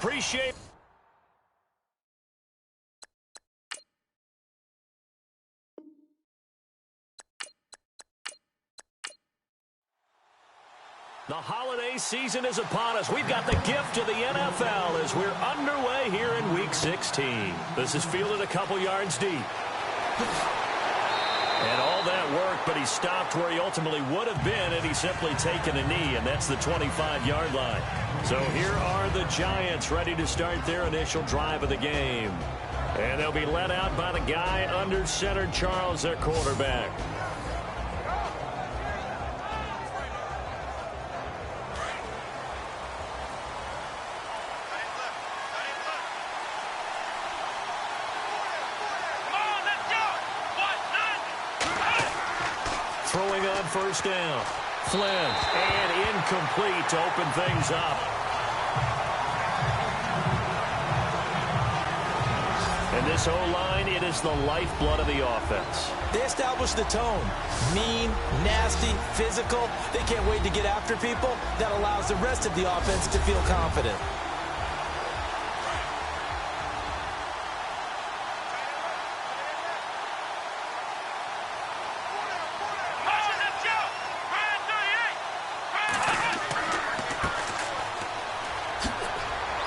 appreciate. The holiday season is upon us. We've got the gift of the NFL as we're underway here in Week 16. This is fielded a couple yards deep. And all that work, but he stopped where he ultimately would have been had he simply taken a knee, and that's the 25-yard line. So here are the Giants ready to start their initial drive of the game. And they'll be led out by the guy under center, Charles, their quarterback. Throwing on first down. Flynn, and incomplete to open things up. And this O-line, it is the lifeblood of the offense. They established the tone. Mean, nasty, physical. They can't wait to get after people. That allows the rest of the offense to feel confident.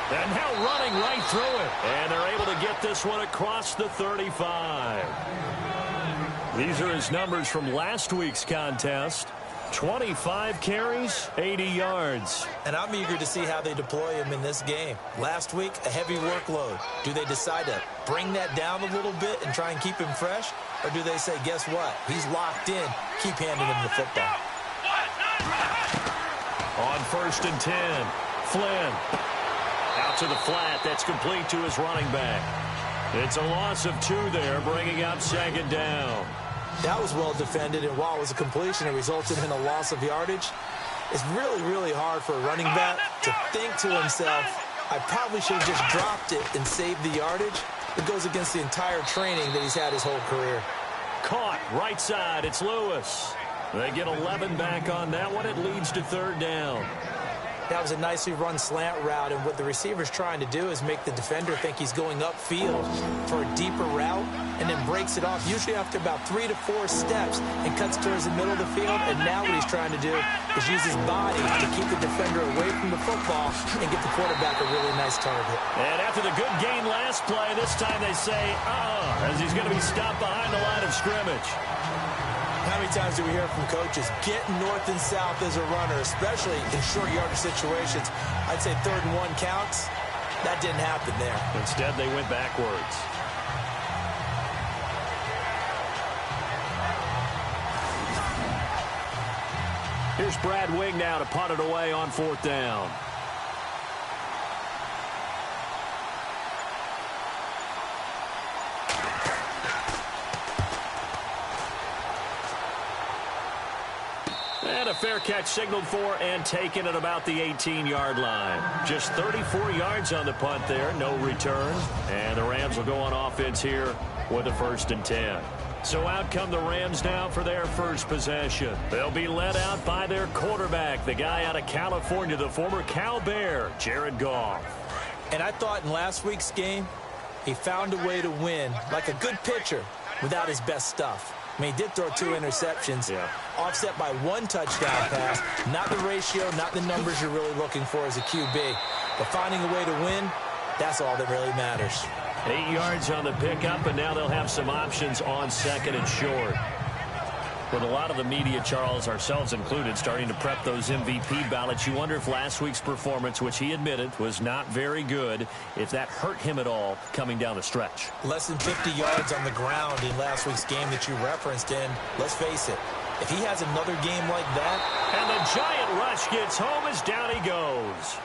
And now running right through it. And they're able to get this one across the 35. These are his numbers from last week's contest. 25 carries, 80 yards. And I'm eager to see how they deploy him in this game. Last week, a heavy workload. Do they decide to bring that down a little bit and try and keep him fresh? Or do they say, guess what? He's locked in. Keep handing him the football. On 1st and 10, Flynn. Out to the flat. That's complete to his running back. It's a loss of 2 there, bringing up 2nd down. That was well defended, and while it was a completion, it resulted in a loss of yardage. It's really, really hard for a running back to think to himself, I probably should have just dropped it and saved the yardage. It goes against the entire training that he's had his whole career. Caught, right side, it's Lewis. They get 11 back on that one. It leads to 3rd down. That was a nicely run slant route, and what the receiver's trying to do is make the defender think he's going upfield for a deeper route and then breaks it off, usually after about 3 to 4 steps, and cuts towards the middle of the field. And now what he's trying to do is use his body to keep the defender away from the football and get the quarterback a really nice target. And after the good gain last play, this time they say, as he's going to be stopped behind the line of scrimmage. How many times do we hear from coaches, getting north and south as a runner, especially in short yardage situations? I'd say 3rd and 1 counts. That didn't happen there. Instead, they went backwards. Here's Brad Wing now to punt it away on 4th down. And a fair catch signaled for and taken at about the 18-yard line. Just 34 yards on the punt there, no return. And the Rams will go on offense here with a 1st and 10. So out come the Rams now for their first possession. They'll be led out by their quarterback, the guy out of California, the former Cal Bear, Jared Goff. And I thought in last week's game, he found a way to win like a good pitcher without his best stuff. I mean, he did throw 2 interceptions, offset by 1 touchdown pass. Not the ratio, not the numbers you're really looking for as a QB. But finding a way to win, that's all that really matters. 8 yards on the pickup, and now they'll have some options on 2nd and short. With a lot of the media, Charles, ourselves included, starting to prep those MVP ballots, you wonder if last week's performance, which he admitted was not very good, if that hurt him at all coming down the stretch. Less than 50 yards on the ground in last week's game that you referenced, and let's face it, if he has another game like that. And the Giant rush gets home as down he goes.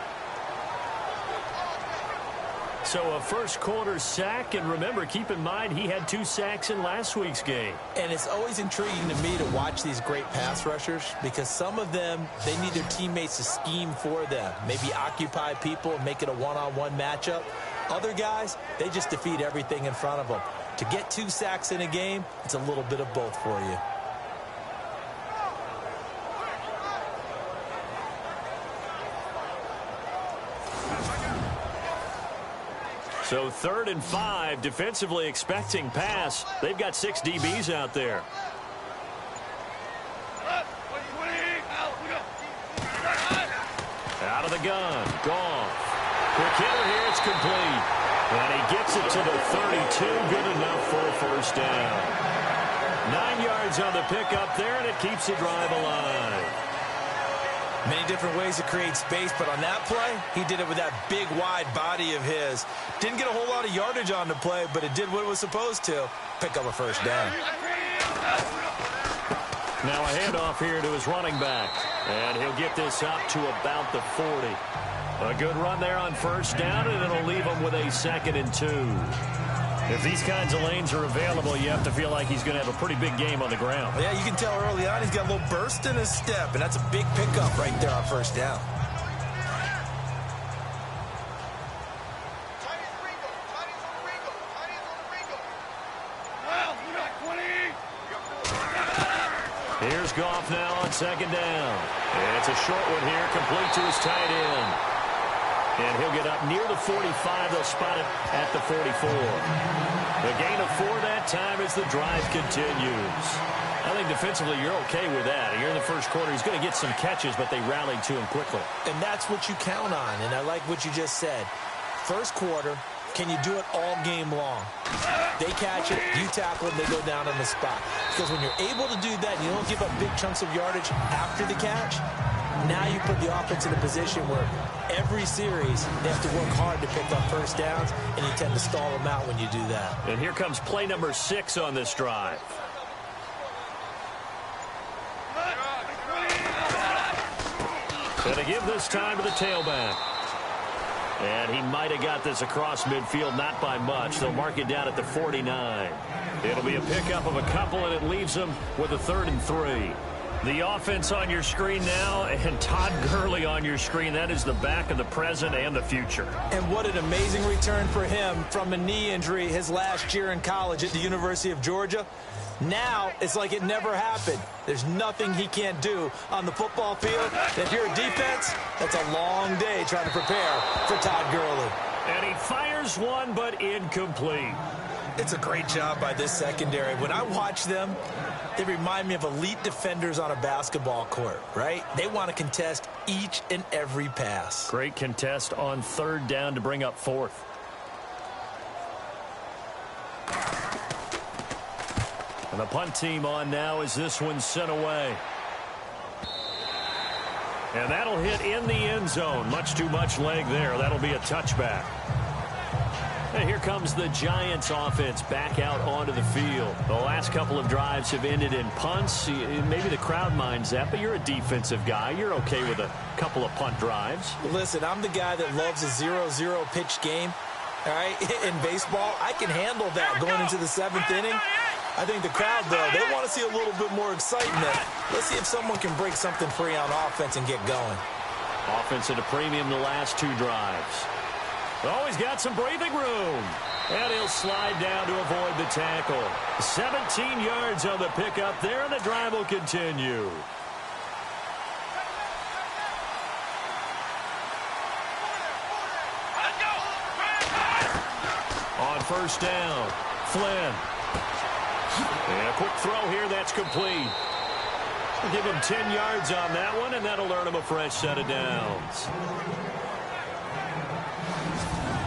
So a first-quarter sack, and remember, keep in mind, he had 2 sacks in last week's game. And it's always intriguing to me to watch these great pass rushers because some of them, they need their teammates to scheme for them, maybe occupy people and make it a one-on-one matchup. Other guys, they just defeat everything in front of them. To get 2 sacks in a game, it's a little bit of both for you. So 3rd and 5, defensively expecting pass. They've got 6 DBs out there. Out of the gun, Goff. Quick hitter here, it's complete. And he gets it to the 32, good enough for a first down. 9 yards on the pickup there, and it keeps the drive alive. Many different ways to create space, but on that play, he did it with that big, wide body of his. Didn't get a whole lot of yardage on the play, but it did what it was supposed to. Pick up a first down. Now a handoff here to his running back. And he'll get this up to about the 40. A good run there on first down, and it'll leave him with a 2nd and 2. If these kinds of lanes are available, you have to feel like he's going to have a pretty big game on the ground. Yeah, you can tell early on he's got a little burst in his step, and that's a big pickup right there on first down. Here's Goff now on 2nd down. And it's a short one here, complete to his tight end. And he'll get up near the 45. They'll spot it at the 44. The gain of 4 that time as the drive continues. I think defensively you're okay with that. You're in the first quarter. He's going to get some catches, but they rallied to him quickly. And that's what you count on, and I like what you just said. First quarter, can you do it all game long? They catch it, you tackle it, they go down on the spot. Because when you're able to do that, and you don't give up big chunks of yardage after the catch, now you put the offense in a position where every series they have to work hard to pick up first downs, and you tend to stall them out when you do that. And here comes play number 6 on this drive. Gonna give this time to the tailback. And he might have got this across midfield, not by much. They'll mark it down at the 49. It'll be a pickup of a couple, and it leaves them with a 3rd and 3. The offense on your screen now, and Todd Gurley on your screen. That is the back of the present and the future. And what an amazing return for him from a knee injury his last year in college at the University of Georgia. Now it's like it never happened. There's nothing he can't do on the football field. And if you're a defense, that's a long day trying to prepare for Todd Gurley. And he fires one, but incomplete. It's a great job by this secondary. When I watch them, they remind me of elite defenders on a basketball court, right? They want to contest each and every pass. Great contest on 3rd down to bring up 4th. And the punt team on now as this one's sent away. And that'll hit in the end zone. Much too much leg there. That'll be a touchback. And here comes the Giants offense back out onto the field. The last couple of drives have ended in punts. Maybe the crowd minds that, but you're a defensive guy. You're okay with a couple of punt drives. Listen, I'm the guy that loves a 0-0 pitch game. All right, in baseball, I can handle that going into the 7th inning. I think the crowd, though, they want to see a little bit more excitement. Let's see if someone can break something free on offense and get going. Offense at a premium the last 2 drives. Oh, he's got some breathing room. And he'll slide down to avoid the tackle. 17 yards on the pickup there, and the drive will continue. On first down, Flynn. And a quick throw here, that's complete. We'll give him 10 yards on that one, and that'll earn him a fresh set of downs.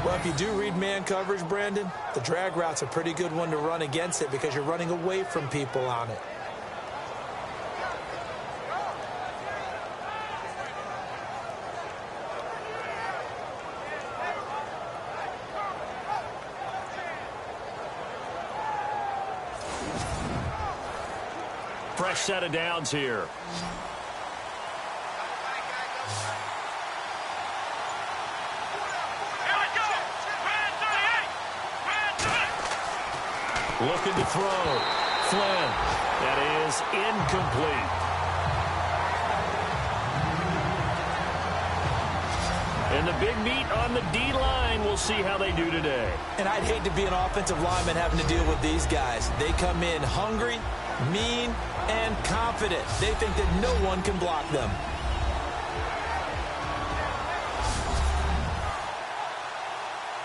Well, if you do read man coverage, Brandon, the drag route's a pretty good one to run against it because you're running away from people on it. Fresh set of downs here. Looking to throw. Flynn. That is incomplete. And the big meat on the D-line. We'll see how they do today. And I'd hate to be an offensive lineman having to deal with these guys. They come in hungry, mean, and confident. They think that no one can block them.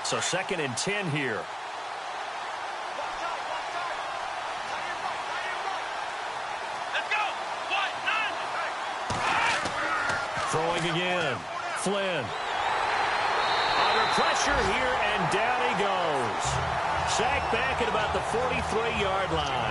So 2nd and 10 here. Throwing again. Flynn. Under pressure here, and down he goes. Sacked back at about the 43-yard line.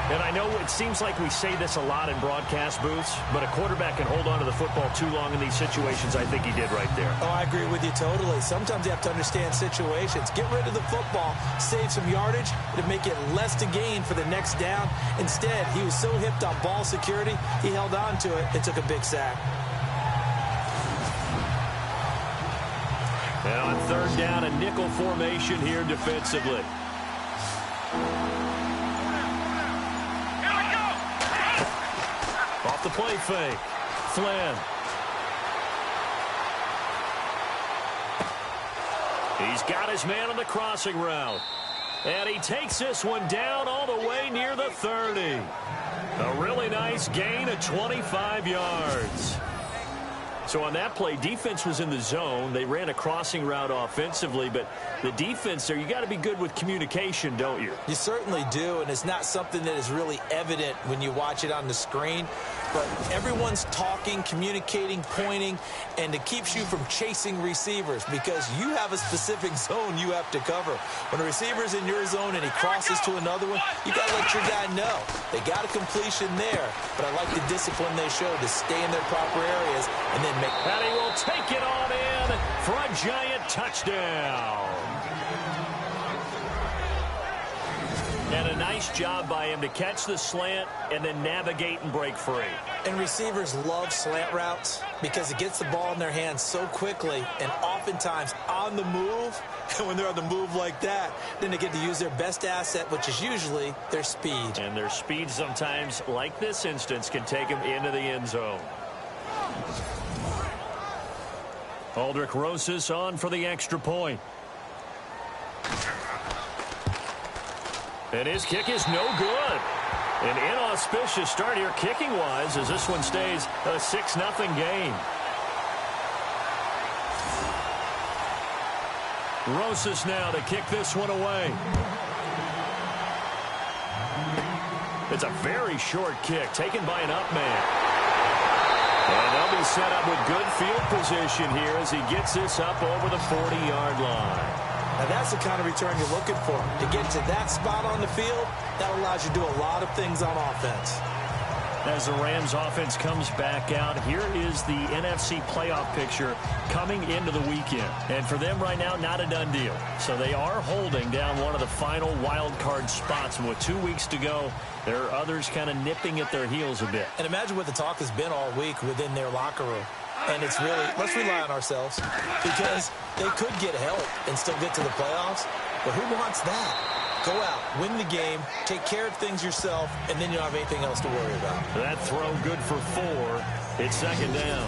And I know it seems like we say this a lot in broadcast booths, but a quarterback can hold on to the football too long in these situations. I think he did right there. Oh, I agree with you totally. Sometimes you have to understand situations. Get rid of the football, save some yardage, to make it less to gain for the next down. Instead, he was so hipped on ball security, he held on to it and took a big sack. And on 3rd down, a nickel formation here defensively. Off the play fake. Flynn. He's got his man on the crossing route. And he takes this one down all the way near the 30. A really nice gain of 25 yards. So on that play, defense was in the zone. They ran a crossing route offensively, but the defense there, you got to be good with communication, don't you? You certainly do, and it's not something that is really evident when you watch it on the screen. But everyone's talking, communicating, pointing, and it keeps you from chasing receivers because you have a specific zone you have to cover. When a receiver's in your zone and he crosses to another one, you got to let your guy know. They got a completion there, but I like the discipline they showed to stay in their proper areas and then make... And he will take it on in for a Giant touchdown. And a nice job by him to catch the slant and then navigate and break free. And receivers love slant routes because it gets the ball in their hands so quickly and oftentimes on the move. And when they're on the move like that, then they get to use their best asset, which is usually their speed. And their speed sometimes, like this instance, can take them into the end zone. Aldrich Rosas on for the extra point. And his kick is no good. An inauspicious start here kicking-wise as this one stays a 6-0 game. Rosas now to kick this one away. It's a very short kick taken by an up man. And they'll be set up with good field position here as he gets this up over the 40-yard line. Now that's the kind of return you're looking for. To get to that spot on the field, that allows you to do a lot of things on offense. As the Rams offense comes back out, here is the NFC playoff picture coming into the weekend. And for them right now, not a done deal. So they are holding down one of the final wild card spots. And with 2 weeks to go, there are others kind of nipping at their heels a bit. And imagine what the talk has been all week within their locker room. And it's really, let's rely on ourselves because they could get help and still get to the playoffs. But who wants that? Go out, win the game, take care of things yourself, and then you don't have anything else to worry about. That throw good for 4. It's 2nd down.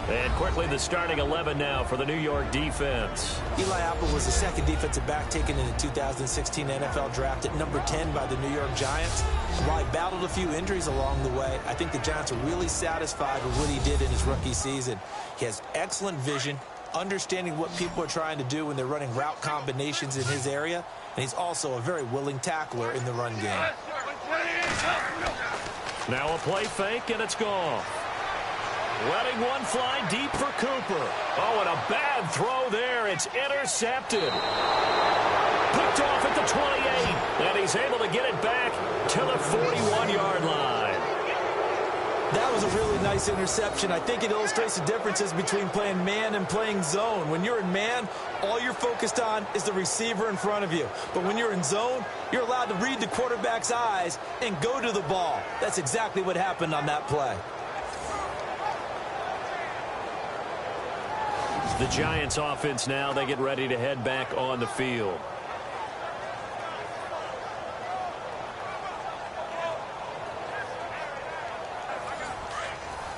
And quickly the starting 11 now for the New York defense. Eli Apple was the second defensive back taken in the 2016 NFL draft at number 10 by the New York Giants. While he battled a few injuries along the way, I think the Giants are really satisfied with what he did in his rookie season. He has excellent vision, understanding what people are trying to do when they're running route combinations in his area, and he's also a very willing tackler in the run game. Now a play fake, and it's gone. Letting one fly deep for Cooper. Oh, and a bad throw there. It's intercepted. Picked off at the 28, and he's able to get it back to the 41-yard line. That was a really nice interception. I think it illustrates the differences between playing man and playing zone. When you're in man, all you're focused on is the receiver in front of you. But when you're in zone, you're allowed to read the quarterback's eyes and go to the ball. That's exactly what happened on that play. The Giants offense now, they get ready to head back on the field.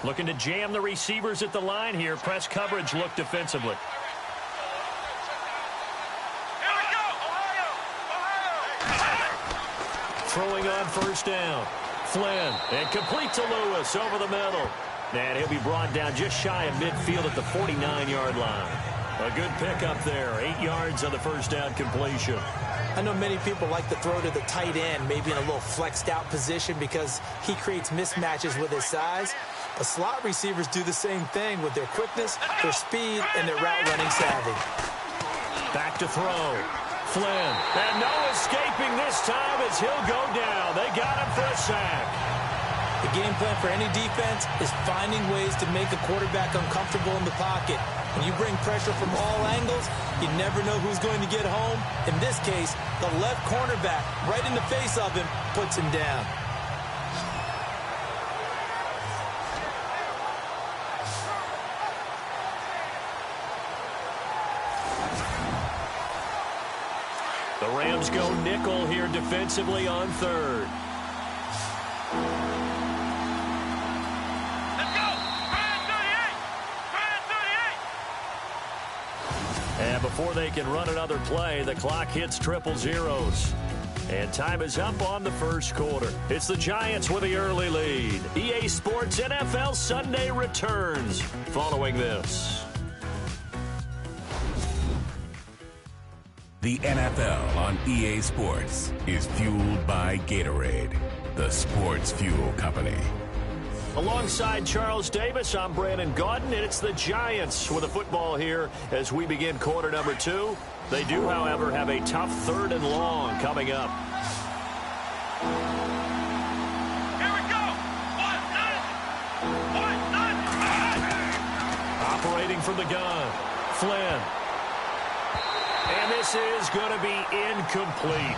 Looking to jam the receivers at the line here. Press coverage look defensively. Throwing on 1st down. Flynn, and complete to Lewis over the middle. And he'll be brought down just shy of midfield at the 49-yard line. A good pickup there. 8 yards on the first down completion. I know many people like to throw to the tight end, maybe in a little flexed out position because he creates mismatches with his size. But slot receivers do the same thing with their quickness, their speed, and their route running savvy. Back to throw. Flynn. And no escaping this time as he'll go down. They got him for a sack. The game plan for any defense is finding ways to make a quarterback uncomfortable in the pocket. When you bring pressure from all angles, you never know who's going to get home. In this case, the left cornerback, right in the face of him, puts him down. The Rams go nickel here defensively on third. And before they can run another play, the clock hits triple zeros. And time is up on the first quarter. It's the Giants with the early lead. EA Sports NFL Sunday returns following this. The NFL on EA Sports is fueled by Gatorade, the sports fuel company. Alongside Charles Davis, I'm Brandon Gaudin, and it's the Giants with the football here as we begin quarter number 2. They do, however, have a tough 3rd and long coming up. Here we go. Operating from the gun, Flynn. And this is going to be incomplete.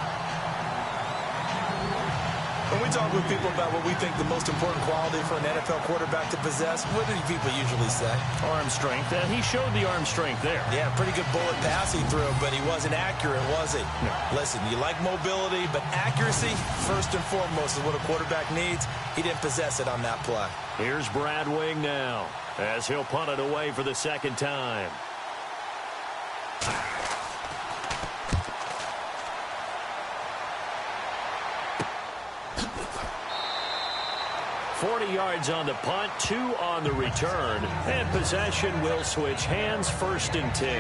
When we talk with people about what we think the most important quality for an NFL quarterback to possess, what do people usually say? Arm strength, and he showed the arm strength there. Yeah, pretty good bullet pass he threw, but he wasn't accurate, was he? No. Listen, you like mobility, but accuracy, first and foremost, is what a quarterback needs. He didn't possess it on that play. Here's Brad Wing now, as he'll punt it away for the second time. 40 yards on the punt, 2 on the return, and possession will switch hands, 1st and 10.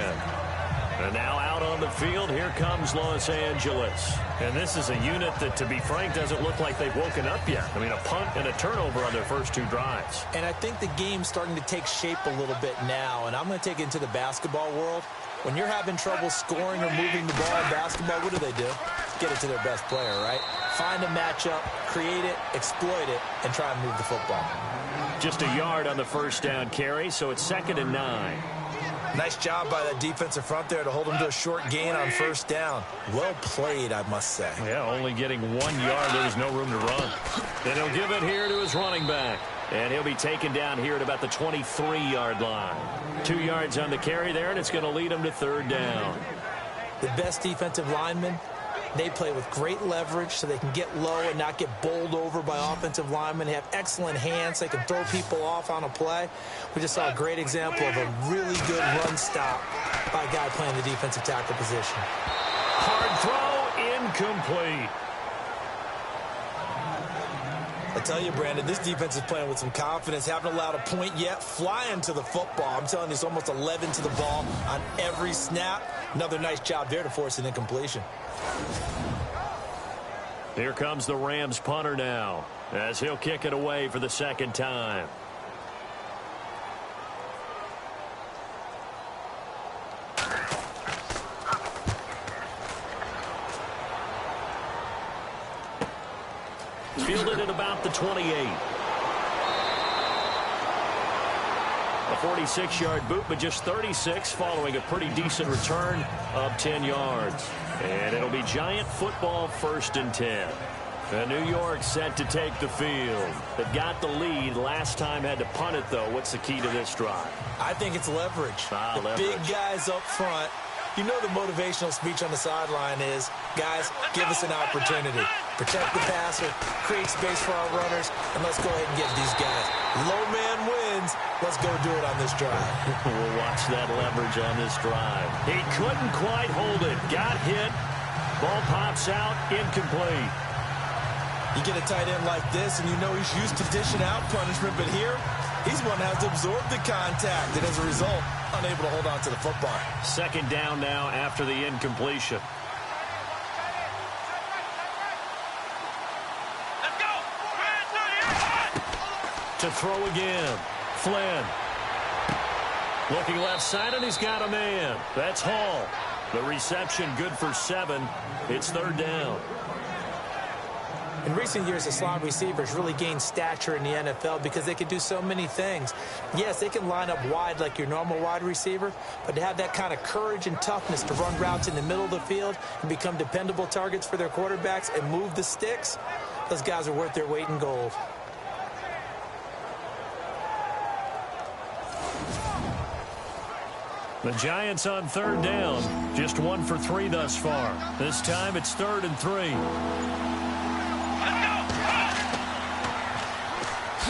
And now out on the field, here comes Los Angeles. And this is a unit that, to be frank, doesn't look like they've woken up yet. I mean, a punt and a turnover on their first 2 drives. And I think the game's starting to take shape a little bit now, and I'm going to take it into the basketball world. When you're having trouble scoring or moving the ball in basketball, what do? Get it to their best player, right? Find a matchup, create it, exploit it, and try and move the football. Just a yard on the first down carry, so it's 2nd and 9. Nice job by that defensive front there to hold him to a short gain on first down. Well played, I must say. Yeah, only getting 1 yard. There was no room to run. And he'll give it here to his running back. And he'll be taken down here at about the 23-yard line. 2 yards on the carry there, and it's going to lead him to 3rd down. The best defensive linemen, they play with great leverage so they can get low and not get bowled over by offensive linemen. They have excellent hands. They can throw people off on a play. We just saw a great example of a really good run stop by a guy playing the defensive tackle position. Hard throw, incomplete. I tell you, Brandon, this defense is playing with some confidence. Haven't allowed a point yet. Flying to the football. I'm telling you, it's almost 11 to the ball on every snap. Another nice job there to force an incompletion. Here comes the Rams punter now, as he'll kick it away for the 2nd time. Fielded at about the 28. A 46-yard boot, but just 36 following a pretty decent return of 10 yards. And it'll be Giant football, 1st and 10. And New York set to take the field. They got the lead. Last time had to punt it, though. What's the key to this drive? I think it's leverage. Leverage. Big guys up front. You know the motivational speech on the sideline is, guys, give us an opportunity. Protect the passer, create space for our runners, and let's go ahead and get these guys. Low man wins. Let's go do it on this drive. We'll watch that leverage on this drive. He couldn't quite hold it. Got hit. Ball pops out. Incomplete. You get a tight end like this, and you know he's used to dishing out punishment, but here, he's one that has to absorb the contact, and as a result, unable to hold on to the football. Second down now after the incompletion. Let's go. To throw again. Flynn. Looking left side, and he's got a man. That's Hall. The reception good for 7. It's third down. In recent years, the slot receivers really gained stature in the NFL because they can do so many things. Yes, they can line up wide like your normal wide receiver, but to have that kind of courage and toughness to run routes in the middle of the field and become dependable targets for their quarterbacks and move the sticks, those guys are worth their weight in gold. The Giants on third down. Just 1 for 3 thus far. This time it's 3rd and 3.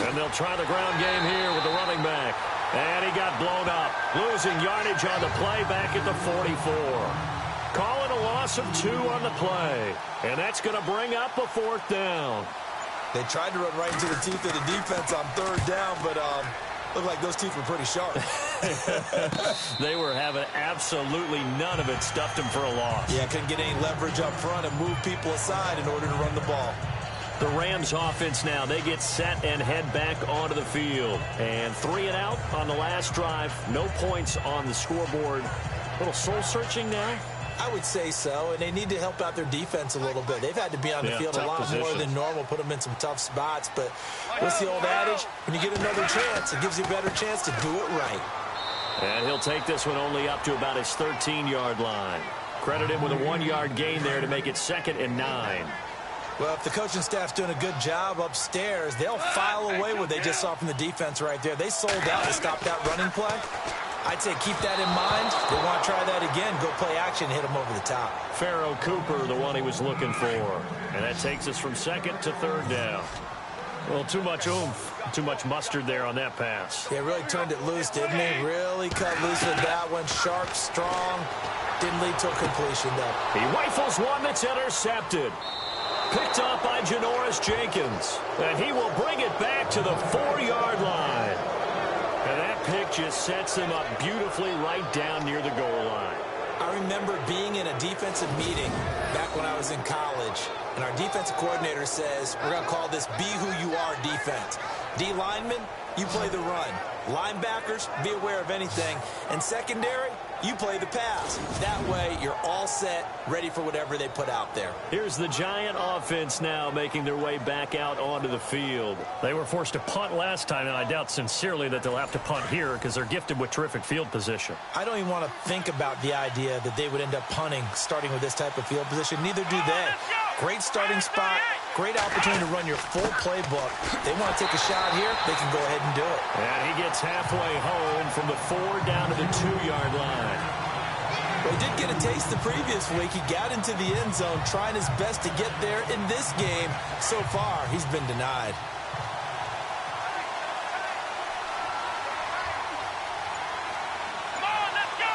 And they'll try the ground game here with the running back. And he got blown up. Losing yardage on the play back at the 44. Call it a loss of 2 on the play. And that's going to bring up a 4th down. They tried to run right into the teeth of the defense on third down, but looked like those teeth were pretty sharp. They were having absolutely none of it. Stuffed him for a loss. Yeah, couldn't get any leverage up front and move people aside in order to run the ball. The Rams offense now, they get set and head back onto the field. And 3 and out on the last drive. No points on the scoreboard. A little soul-searching now? I would say so, and they need to help out their defense a little bit. They've had to be on the field a lot more than normal, put them in some tough spots. But what's the old adage? When you get another chance, it gives you a better chance to do it right. And he'll take this one only up to about his 13-yard line. Credit him with a 1-yard gain there to make it 2nd and 9. Well, if the coaching staff's doing a good job upstairs, they'll file away what they just saw from the defense right there. They sold out to stop that running play. I'd say keep that in mind. They want to try that again. Go play action, hit them over the top. Pharaoh Cooper, the one he was looking for. And that takes us from 2nd to 3rd down. Well, too much oomph, too much mustard there on that pass. Yeah, really turned it loose, didn't he? Really cut loose with that one. Sharp, strong. Didn't lead to a completion, though. He rifles one that's intercepted. Picked up by Janoris Jenkins. And he will bring it back to the 4-yard line. And that pick just sets him up beautifully right down near the goal line. I remember being in a defensive meeting back when I was in college, and our defensive coordinator says, we're going to call this Be Who You Are defense. D linemen, you play the run. Linebackers, be aware of anything. And secondary, you play the pass. That way, you're all set, ready for whatever they put out there. Here's the Giant offense now making their way back out onto the field. They were forced to punt last time, and I doubt sincerely that they'll have to punt here because they're gifted with terrific field position. I don't even want to think about the idea that they would end up punting starting with this type of field position. Neither do they. Great starting spot, great opportunity to run your full playbook. They want to take a shot here, they can go ahead and do it. And he gets halfway home from the 4 down to the 2-yard line. Well, he did get a taste the previous week. He got into the end zone, trying his best to get there in this game. So far, he's been denied. Come on, let's go.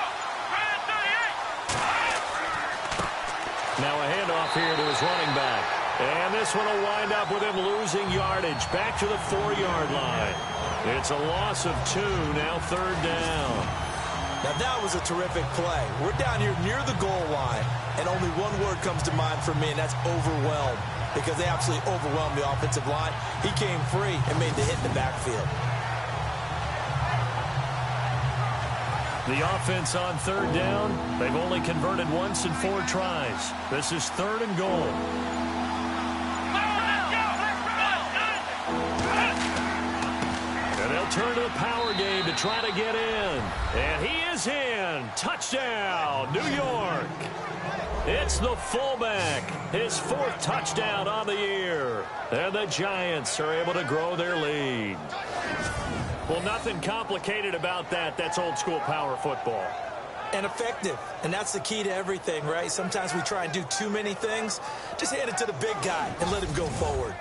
Ryan 38. Now a handoff here to his running back. And this one will wind up with him losing yardage back to the 4-yard line. It's a loss of 2, now 3rd down. Now that was a terrific play. We're down here near the goal line, and only one word comes to mind for me, and that's overwhelmed, because they absolutely overwhelmed the offensive line. He came free and made the hit in the backfield. The offense on 3rd down, they've only converted once in 4 tries. This is 3rd and goal. And they'll turn to the power game to try to get in. And he is in. Touchdown, New York. It's the fullback. His 4th touchdown on the year. And the Giants are able to grow their lead. Well, nothing complicated about that. That's old-school power football. And effective. And that's the key to everything, right? Sometimes we try and do too many things. Just hand it to the big guy and let him go forward.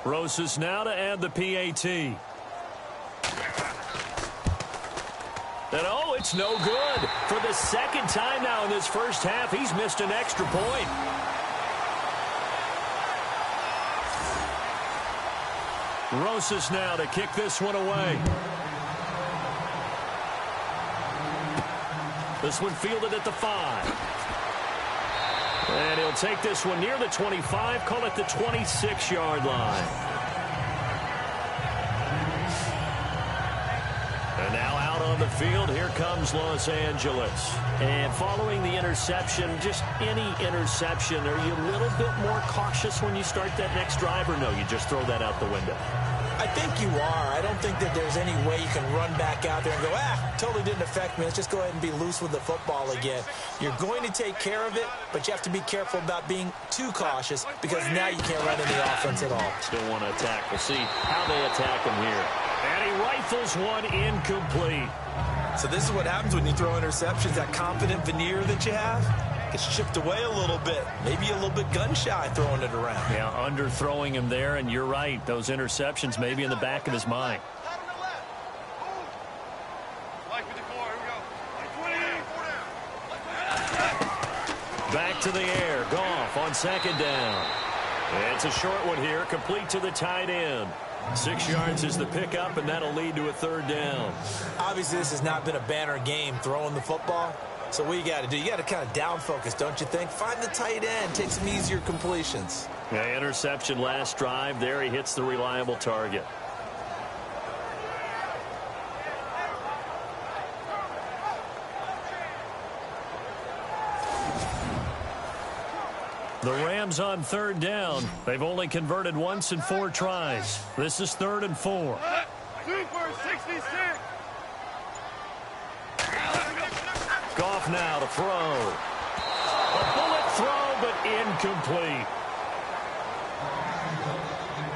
Rosas now to add the PAT. And oh, it's no good. For the 2nd time now in this first half, he's missed an extra point. Rosas now to kick this one away. This one fielded at the 5. And he'll take this one near the 25, call it the 26-yard line. And now out on the field, here comes Los Angeles. And following the interception, just any interception, are you a little bit more cautious when you start that next drive, or no, you just throw that out the window? I think you are. I don't think that there's any way you can run back out there and go, totally didn't affect me. Let's just go ahead and be loose with the football again. You're going to take care of it, but you have to be careful about being too cautious because now you can't run any offense at all. Still want to attack. We'll see how they attack him here. And he rifles one incomplete. So this is what happens when you throw interceptions. That confident veneer that you have gets chipped away a little bit. Maybe a little bit gun-shy throwing it around. Yeah, underthrowing him there, and you're right. Those interceptions may be in the back of his mind. Back to the air. Goff on second down. It's a short one here, complete to the tight end. 6 yards is the pickup, and that'll lead to a third down. Obviously, this has not been a banner game throwing the football. So what you got to do, you got to kind of down focus, don't you think? Find the tight end, take some easier completions. Yeah, interception last drive. There he hits the reliable target. The Rams on third down. They've only converted once in 4 tries. This is 3rd and 4. Super 66. Goff now to throw. A bullet throw, but incomplete.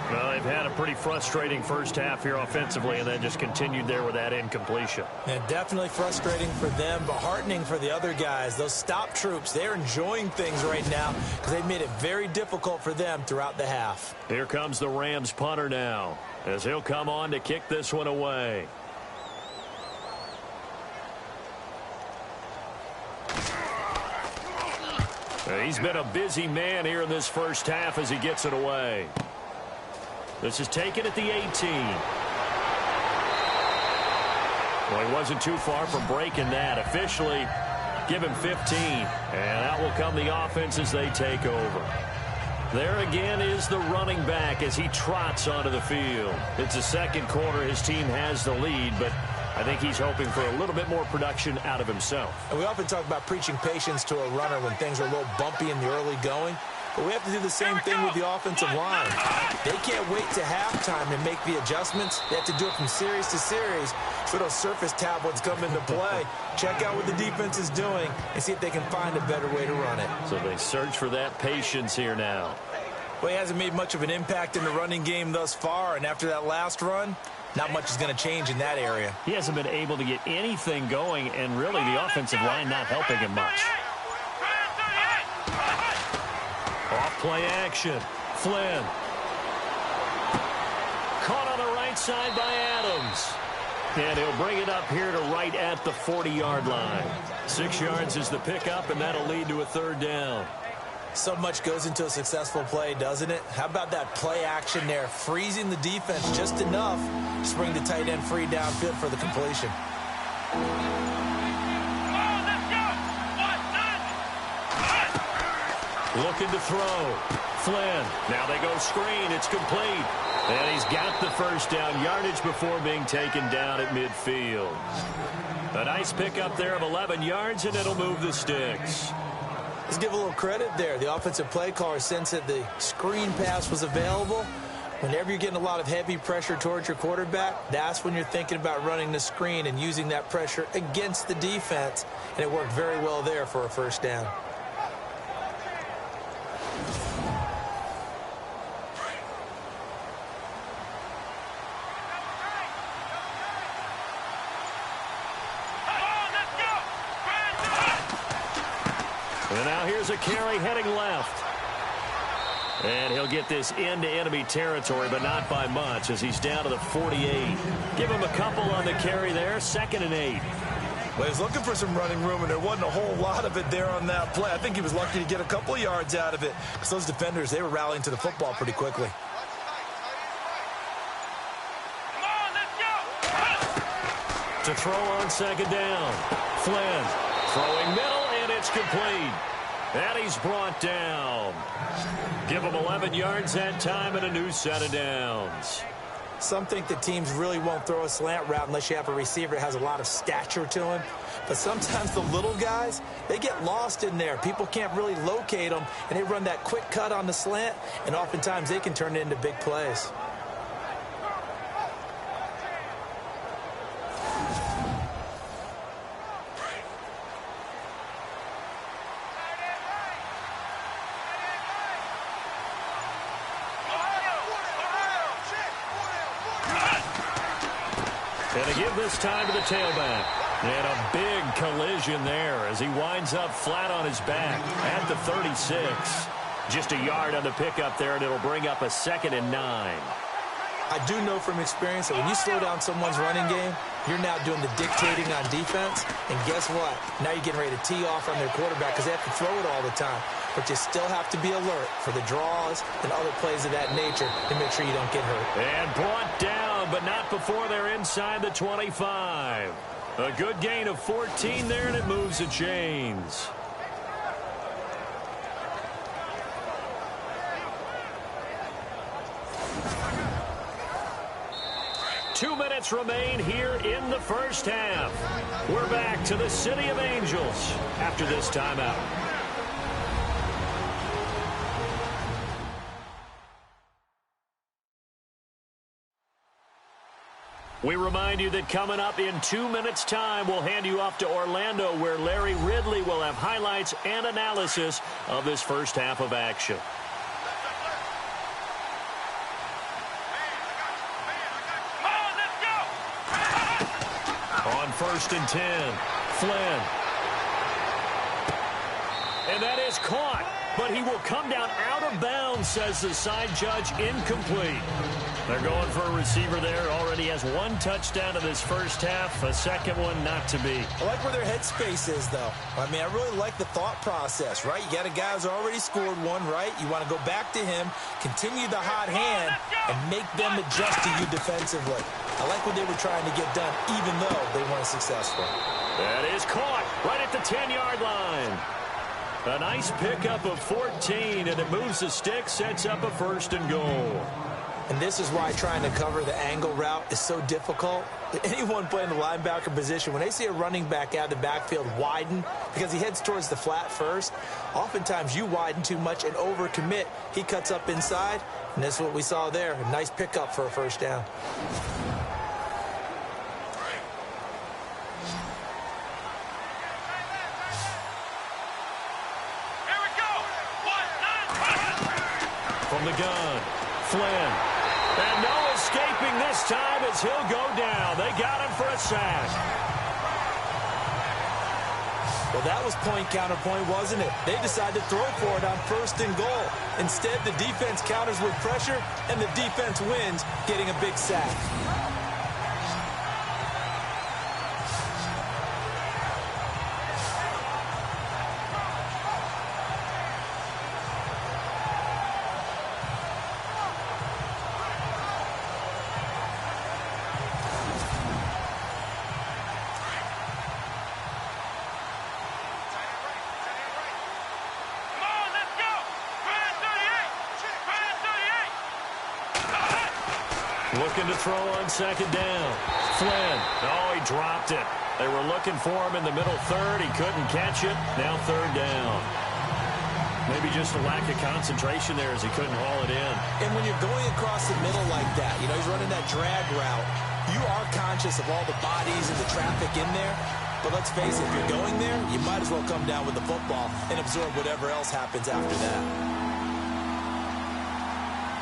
Well, they've had a pretty frustrating first half here offensively, and then just continued there with that incompletion. And definitely frustrating for them, but heartening for the other guys. Those stop troops, they're enjoying things right now because they've made it very difficult for them throughout the half. Here comes the Rams punter now, as he'll come on to kick this one away. He's been a busy man here in this first half as he gets it away. This is taken at the 18. Well, he wasn't too far from breaking that. Officially, give him 15. And out will come the offense as they take over. There again is the running back as he trots onto the field. It's the second quarter. His team has the lead, but I think he's hoping for a little bit more production out of himself. And we often talk about preaching patience to a runner when things are a little bumpy in the early going. But we have to do the same thing with the offensive line. They can't wait to halftime to make the adjustments. They have to do it from series to series so those surface tablets come into play. Check out what the defense is doing and see if they can find a better way to run it. So they search for that patience here now. Well, he hasn't made much of an impact in the running game thus far, and after that last run, not much is going to change in that area. He hasn't been able to get anything going, and really the offensive line not helping him much. Off play action. Flynn. Caught on the right side by Adams. And he'll bring it up here to right at the 40-yard line. 6 yards is the pickup, and that'll lead to a third down. So much goes into a successful play, doesn't it? How about that play action there? Freezing the defense just enough to bring the tight end free downfield for the completion. Looking to throw. Flynn. Now they go screen. It's complete. And he's got the first down yardage before being taken down at midfield. A nice pickup there of 11 yards, and it'll move the sticks. Let's give a little credit there. The offensive play caller sensed that the screen pass was available. Whenever you're getting a lot of heavy pressure towards your quarterback, that's when you're thinking about running the screen and using that pressure against the defense. And it worked very well there for a first down. And now here's a carry heading left. And he'll get this into enemy territory, but not by much as he's down to the 48. Give him a couple on the carry there, 2nd and 8. Well, he's looking for some running room, and there wasn't a whole lot of it there on that play. I think he was lucky to get a couple of yards out of it because those defenders, they were rallying to the football pretty quickly. To throw on 2nd down. Flynn Throwing middle, and it's complete. And he's brought down. Give him 11 yards that time and a new set of downs. Some think that teams really won't throw a slant route unless you have a receiver that has a lot of stature to him. But sometimes the little guys, they get lost in there. People can't really locate them, and they run that quick cut on the slant, and oftentimes they can turn it into big plays. And to give this time to the tailback. And a big collision there as he winds up flat on his back at the 36. Just a yard on the pickup there, and it'll bring up a 2nd and 9. I do know from experience that when you slow down someone's running game, you're now doing the dictating on defense. And guess what? Now you're getting ready to tee off on their quarterback because they have to throw it all the time. But you still have to be alert for the draws and other plays of that nature to make sure you don't get hurt. And brought down, but not before they're inside the 25. A good gain of 14 there, and it moves the chains. Two minutes remain here in the first half. We're back to the City of Angels after this timeout. We remind you that coming up in 2 minutes' time, we'll hand you off to Orlando, where Larry Ridley will have highlights and analysis of this first half of action. On 1st and 10, Flynn. And that is caught, but he will come down out of bounds, says the side judge, incomplete. They're going for a receiver there. Already has 1 touchdown in this first half. A second one not to be. I like where their headspace is, though. I mean, I really like the thought process, right? You got a guy who's already scored one, right? You want to go back to him, continue the hot hand, and make them adjust to you defensively. I like what they were trying to get done, even though they weren't successful. That is caught right at the 10-yard line. A nice pickup of 14, and it moves the stick, sets up a 1st and goal. And this is why trying to cover the angle route is so difficult. Anyone playing the linebacker position, when they see a running back out of the backfield widen because he heads towards the flat first, oftentimes you widen too much and overcommit. He cuts up inside, and that's what we saw there. A nice pickup for a 1st down. Here we go. From the gun, Flynn. And no escaping this time as he'll go down. They got him for a sack. Well, that was point counterpoint, wasn't it? They decided to throw for it on 1st and goal. Instead, the defense counters with pressure, and the defense wins, getting a big sack. Looking to throw on 2nd down. Flynn. Oh, he dropped it. They were looking for him in the middle 3rd. He couldn't catch it. Now 3rd down. Maybe just a lack of concentration there as he couldn't haul it in. And when you're going across the middle like that, you know, he's running that drag route, you are conscious of all the bodies and the traffic in there. But let's face it, if you're going there, you might as well come down with the football and absorb whatever else happens after that.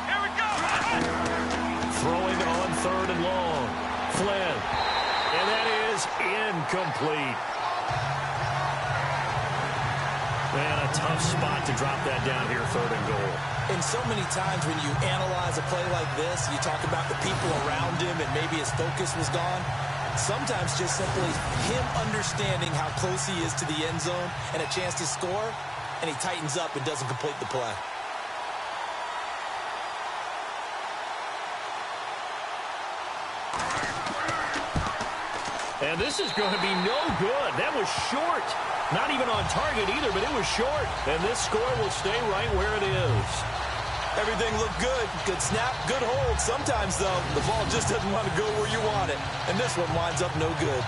Here we go. Throwing on 3rd and long. Flynn. And that is incomplete. Man, a tough spot to drop that down here, 3rd and goal. And so many times when you analyze a play like this, you talk about the people around him and maybe his focus was gone. Sometimes just simply him understanding how close he is to the end zone and a chance to score, and he tightens up and doesn't complete the play. And this is going to be no good. That was short. Not even on target either, but it was short. And this score will stay right where it is. Everything looked good. Good snap, good hold. Sometimes, though, the ball just doesn't want to go where you want it. And this one winds up no good.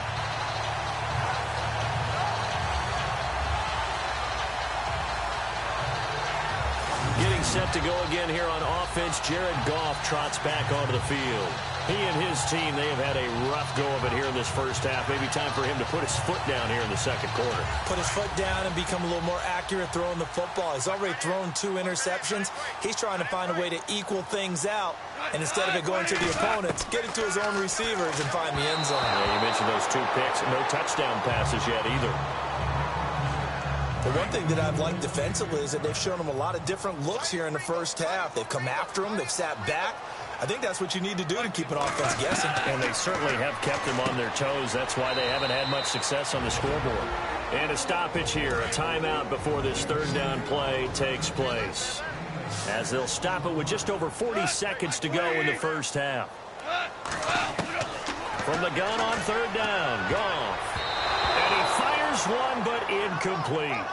Getting set to go again here on offense, Jared Goff trots back onto the field. He and his team, they have had a rough go of it here in this first half. Maybe time for him to put his foot down here in the second quarter. Put his foot down and become a little more accurate throwing the football. He's already thrown 2 interceptions. He's trying to find a way to equal things out. And instead of it going to the opponents, get it to his own receivers and find the end zone. Yeah, you mentioned those 2 picks. No touchdown passes yet either. The one thing that I've liked defensively is that they've shown him a lot of different looks here in the first half. They've come after him. They've sat back. I think that's what you need to do to keep an offense guessing. And they certainly have kept them on their toes. That's why they haven't had much success on the scoreboard. And a stoppage here, a timeout before this third down play takes place. As they'll stop it with just over 40 seconds to go in the first half. From the gun on third down, Goff. And he fires one, but incomplete.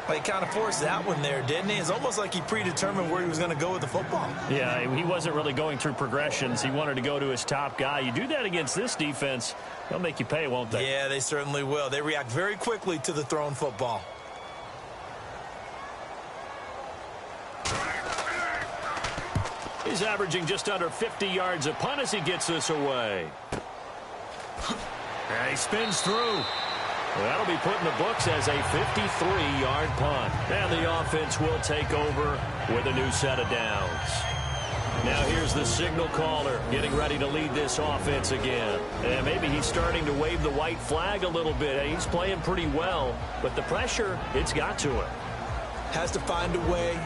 Well, he kind of forced that one there, didn't he? It's almost like he predetermined where he was going to go with the football. Yeah, he wasn't really going through progressions. He wanted to go to his top guy. You do that against this defense, they'll make you pay, won't they? Yeah, they certainly will. They react very quickly to the thrown football. He's averaging just under 50 yards a punt as he gets this away. And he spins through. That'll be put in the books as a 53-yard punt. And the offense will take over with a new set of downs. Now here's the signal caller getting ready to lead this offense again. And maybe he's starting to wave the white flag a little bit. He's playing pretty well, but the pressure, it's got to him. Has to find a way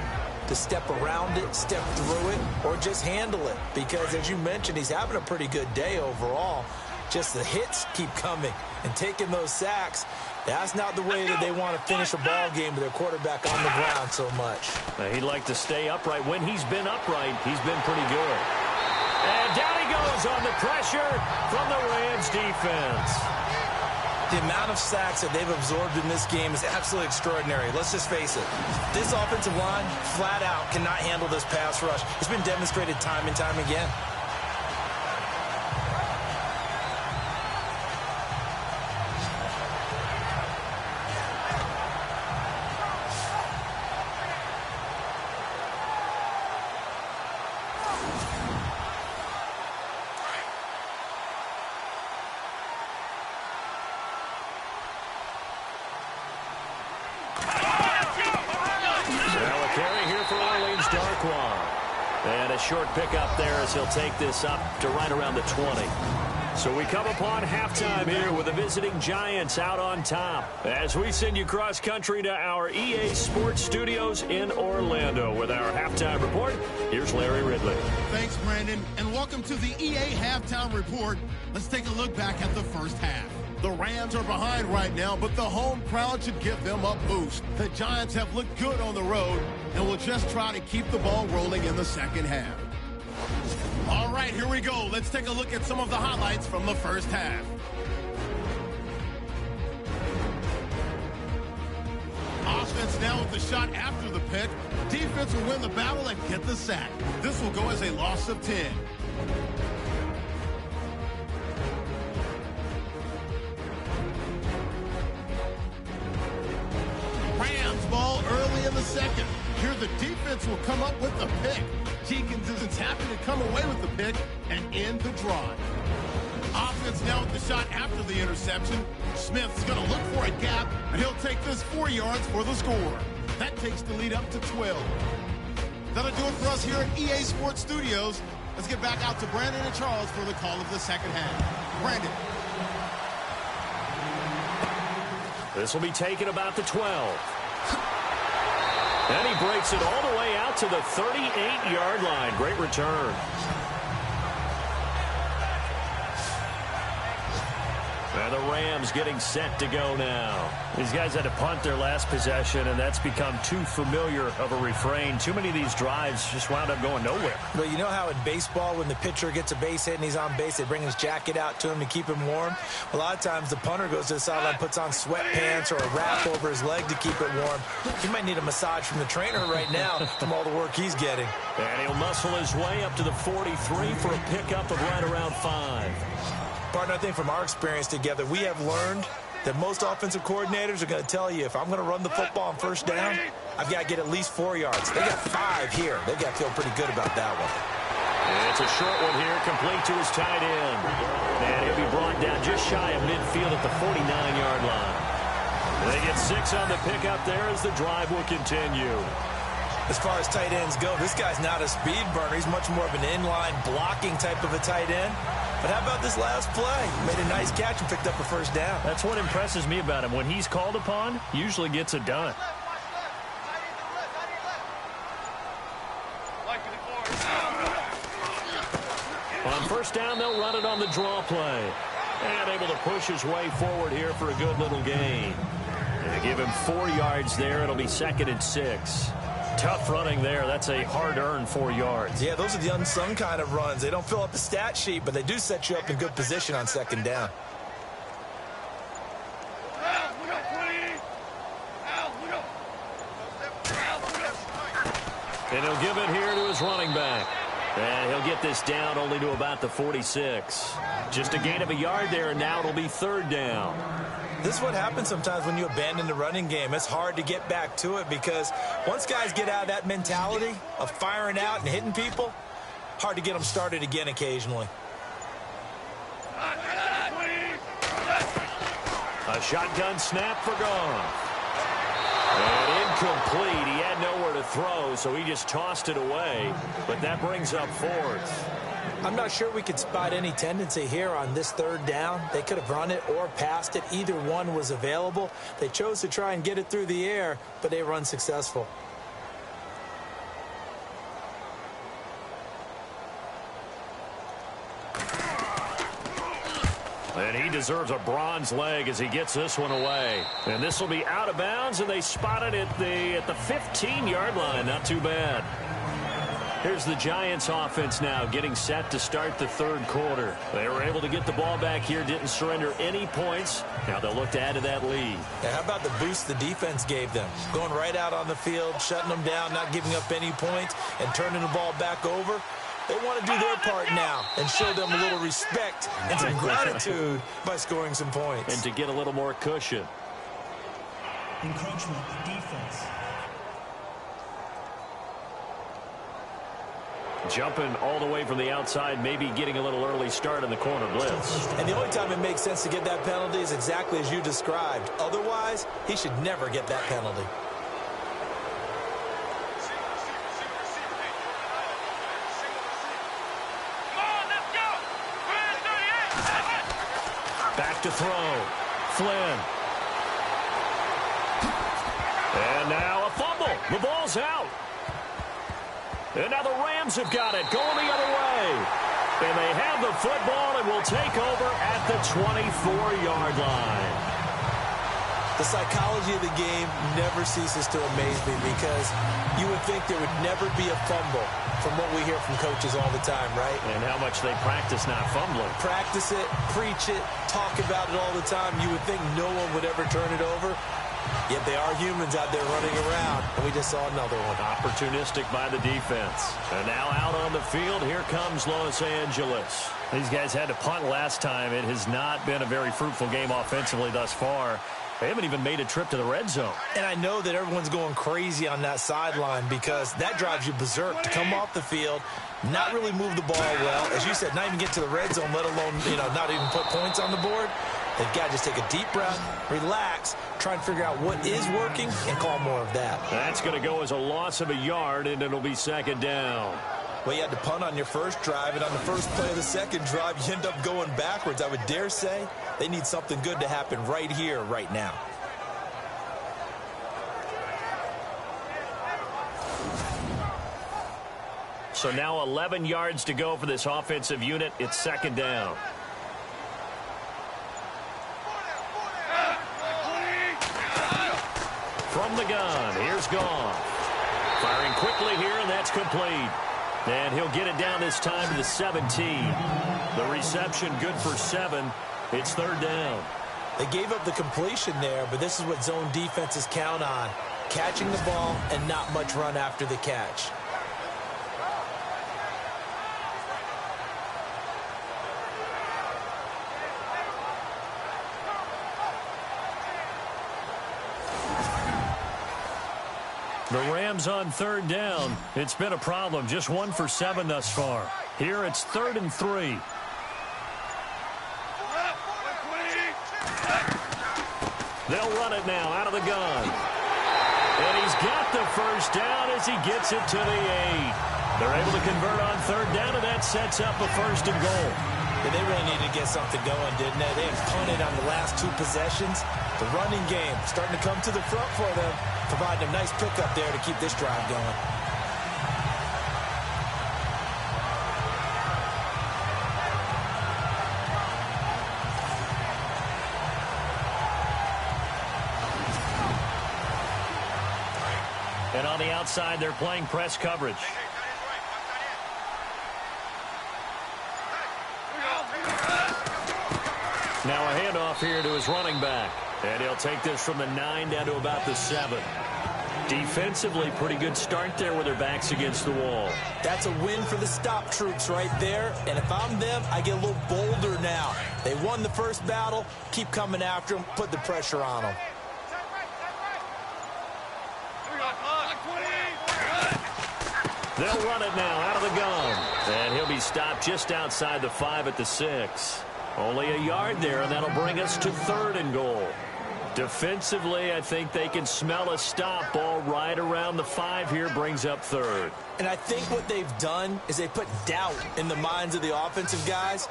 to step around it, step through it, or just handle it. Because, as you mentioned, he's having a pretty good day overall. Just the hits keep coming and taking those sacks. That's not the way that they want to finish a ball game with their quarterback on the ground so much. He'd like to stay upright. When he's been upright, he's been pretty good. And down he goes on the pressure from the Rams defense. The amount of sacks that they've absorbed in this game is absolutely extraordinary. Let's just face it. This offensive line, flat out, cannot handle this pass rush. It's been demonstrated time and time again. And a short pickup there as he'll take this up to right around the 20. So we come upon halftime here with the visiting Giants out on top. As we send you cross country to our EA Sports Studios in Orlando with our halftime report. Here's Larry Ridley. Thanks, Brandon, and welcome to the EA Halftime Report. Let's take a look back at the first half. The Rams are behind right now, but the home crowd should give them a boost. The Giants have looked good on the road and will just try to keep the ball rolling in the second half. All right, here we go. Let's take a look at some of the highlights from the first half. Offense now with the shot after the pick. Defense will win the battle and get the sack. This will go as a loss of 10. Rams ball early in the second. Here the defense will come up with the pick. Jenkins isn't happy to come away with the pick and end the drive. Offense now with the shot after the interception. Smith's going to look for a gap, and he'll take this 4 yards for the score. That takes the lead up to 12. That'll do it for us here at EA Sports Studios. Let's get back out to Brandon and Charles for the call of the second half. Brandon. This will be taken about the 12. And he breaks it all the way out to the 38-yard line. Great return. And the Rams getting set to go now. These guys had to punt their last possession, and that's become too familiar of a refrain. Too many of these drives just wound up going nowhere. Well, you know how in baseball, when the pitcher gets a base hit and he's on base, they bring his jacket out to him to keep him warm? A lot of times the punter goes to the sideline, puts on sweatpants or a wrap over his leg to keep it warm. He might need a massage from the trainer right now from all the work he's getting. And he'll muscle his way up to the 43 for a pickup of right around 5. Partner, I think from our experience together, we have learned that most offensive coordinators are going to tell you, if I'm going to run the football on first down, I've got to get at least 4 yards. They got 5 here. They got to feel pretty good about that one. It's a short one here, complete to his tight end. And he'll be brought down just shy of midfield at the 49-yard line. They get 6 on the pickup there as the drive will continue. As far as tight ends go, this guy's not a speed burner. He's much more of an inline blocking type of a tight end. But how about this last play? Made a nice catch and picked up a first down. That's what impresses me about him. When he's called upon, he usually gets it done. On first down, they'll run it on the draw play. And able to push his way forward here for a good little gain. And give him 4 yards there. It'll be 2nd and 6. Tough running there. That's a hard-earned 4 yards. Yeah, those are the unsung kind of runs. They don't fill up the stat sheet, but they do set you up in good position on 2nd down. And he'll give it here to his running back. And he'll get this down only to about the 46. Just a gain of a yard there, and now it'll be 3rd down. This is what happens sometimes when you abandon the running game. It's hard to get back to it because once guys get out of that mentality of firing out and hitting people, hard to get them started again occasionally. A shotgun snap for Goff. And incomplete. He had nowhere to throw, so he just tossed it away. But that brings up 4th. I'm not sure we could spot any tendency here on this 3rd down. They could have run it or passed it. Either one was available. They chose to try and get it through the air, but they were unsuccessful. And he deserves a bronze leg as he gets this one away. And this will be out of bounds, and they spot it at the 15-yard line. Not too bad. Here's the Giants offense now getting set to start the 3rd quarter. They were able to get the ball back here, didn't surrender any points. Now they'll look to add to that lead. Yeah, how about the boost the defense gave them? Going right out on the field, shutting them down, not giving up any points, and turning the ball back over. They want to do their part now and show them a little respect and some gratitude by scoring some points. And to get a little more cushion. Encroachment defense. Jumping all the way from the outside, maybe getting a little early start in the corner blitz. And the only time it makes sense to get that penalty is exactly as you described. Otherwise, he should never get that penalty. Back to throw. Flynn. And now a fumble. The ball's out. And now the Rams have got it, going the other way. And they have the football and will take over at the 24-yard line. The psychology of the game never ceases to amaze me because you would think there would never be a fumble from what we hear from coaches all the time, right? And how much they practice not fumbling. Practice it, preach it, talk about it all the time. You would think no one would ever turn it over. Yet they are humans out there running around, and we just saw another one. Opportunistic by the defense. And now out on the field, here comes Los Angeles. These guys had to punt last time. It has not been a very fruitful game offensively thus far. They haven't even made a trip to the red zone. And I know that everyone's going crazy on that sideline because that drives you berserk to come off the field, not really move the ball well. As you said, not even get to the red zone, let alone, not even put points on the board. They've got to just take a deep breath, relax, try and figure out what is working, and call more of that. That's going to go as a loss of a yard, and it'll be 2nd down. Well, you had to punt on your first drive, and on the first play of the second drive, you end up going backwards. I would dare say they need something good to happen right here, right now. So now 11 yards to go for this offensive unit. It's 2nd down. From the gun, here's Goff. Firing quickly here, and that's complete. And he'll get it down this time to the 17. The reception good for 7. It's third down. They gave up the completion there, but this is what zone defenses count on. Catching the ball and not much run after the catch. The Rams on third down. It's been a problem. Just 1 for 7 thus far. Here it's 3rd and 3. They'll run it now out of the gun. And he's got the first down as he gets it to the 8. They're able to convert on third down, and that sets up a 1st and goal. Yeah, they really needed to get something going, didn't they? They have punted on the last 2 possessions. The running game starting to come to the front for them, providing a nice pickup there to keep this drive going. And on the outside, they're playing press coverage. Now a handoff here to his running back. And he'll take this from the 9 down to about the 7. Defensively, pretty good start there with their backs against the wall. That's a win for the stop troops right there. And if I'm them, I get a little bolder now. They won the first battle. Keep coming after them. Put the pressure on them. They'll run it now out of the gun. And he'll be stopped just outside the 5 at the 6. Only a yard there, and that'll bring us to 3rd and goal. Defensively, I think they can smell a stop. Ball right around the 5 here, brings up 3rd. And I think what they've done is they put doubt in the minds of the offensive guys.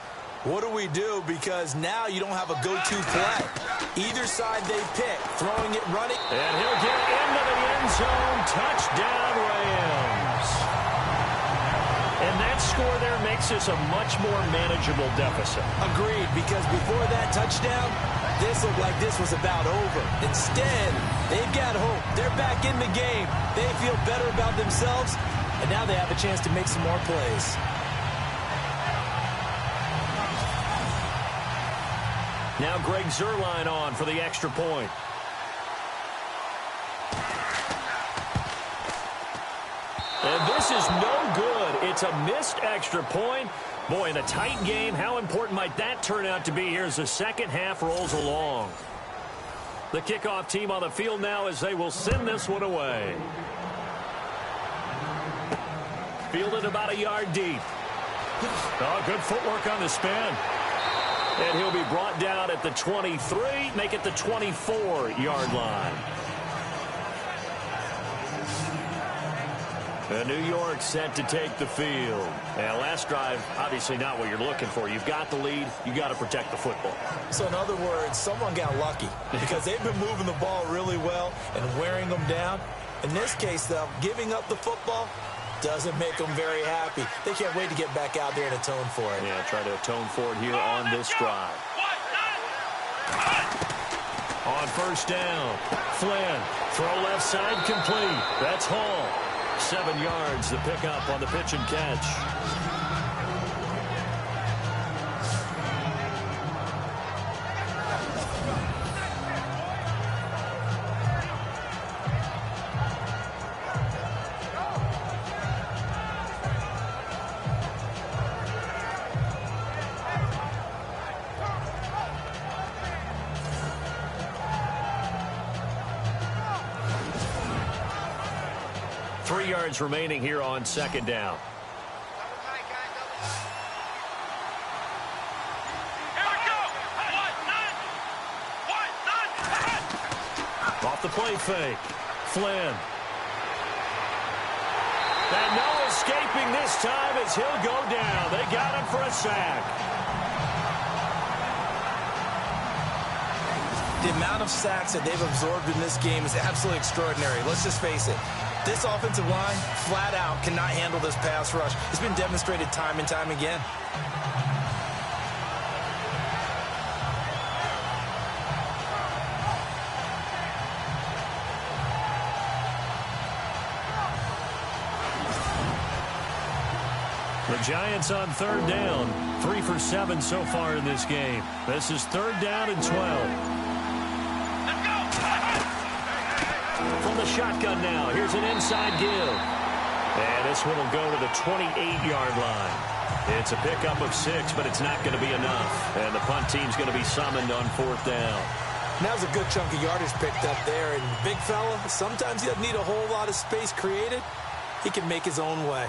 What do we do? Because now you don't have a go-to play. Either side they pick, throwing it, running. And he'll get into the end zone. Touchdown, Rams. And that score there makes this a much more manageable deficit. Agreed, because before that touchdown, this looked like this was about over. Instead, they've got hope. They're back in the game. They feel better about themselves, and now they have a chance to make some more plays. Now Greg Zuerlein on for the extra point. And this is no good. It's a missed extra point. Boy, in a tight game, how important might that turn out to be here as the second half rolls along? The kickoff team on the field now as they will send this one away. Fielded about a yard deep. Oh, good footwork on the spin. And he'll be brought down at the 23, make it the 24-yard line. And New York set to take the field. And last drive, obviously not what you're looking for. You've got the lead. You got to protect the football. So in other words, someone got lucky because they've been moving the ball really well and wearing them down. In this case, though, giving up the football doesn't make them very happy. They can't wait to get back out there and atone for it. Yeah, try to atone for it here on this drive. On first down, Flynn, throw left side complete. That's Hall. 7 yards, the pickup on the pitch and catch. Remaining here on second down. Off the play fake. Flynn. And no escaping this time as he'll go down. They got him for a sack. The amount of sacks that they've absorbed in this game is absolutely extraordinary. Let's just face it. This offensive line, flat out, cannot handle this pass rush. It's been demonstrated time and time again. The Giants on third down. 3 for 7 so far in this game. This is third down and 12. Let's go! From the shotgun now, here's an inside give. And this one will go to the 28-yard line. It's a pickup of 6, but it's not going to be enough. And the punt team's going to be summoned on fourth down. Now's a good chunk of yardage picked up there. And big fella, sometimes he doesn't need a whole lot of space created. He can make his own way.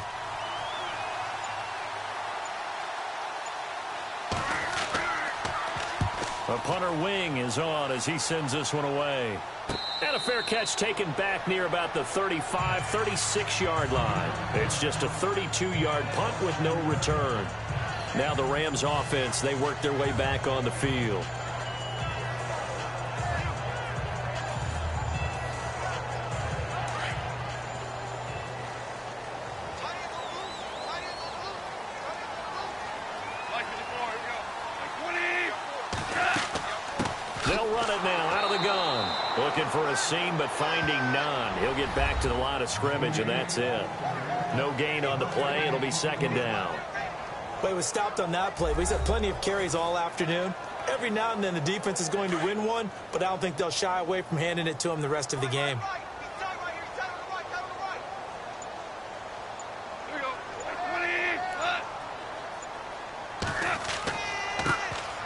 A punter wing is on as he sends this one away. And a fair catch taken back near about the 35, 36-yard line. It's just a 32-yard punt with no return. Now the Rams offense, they work their way back on the field. They'll run it now out of the gun. Looking for a seam, but finding none. He'll get back to the line of scrimmage, and that's it. No gain on the play. It'll be second down. But he was stopped on that play. But he's had plenty of carries all afternoon. Every now and then the defense is going to win one, but I don't think they'll shy away from handing it to him the rest of the game.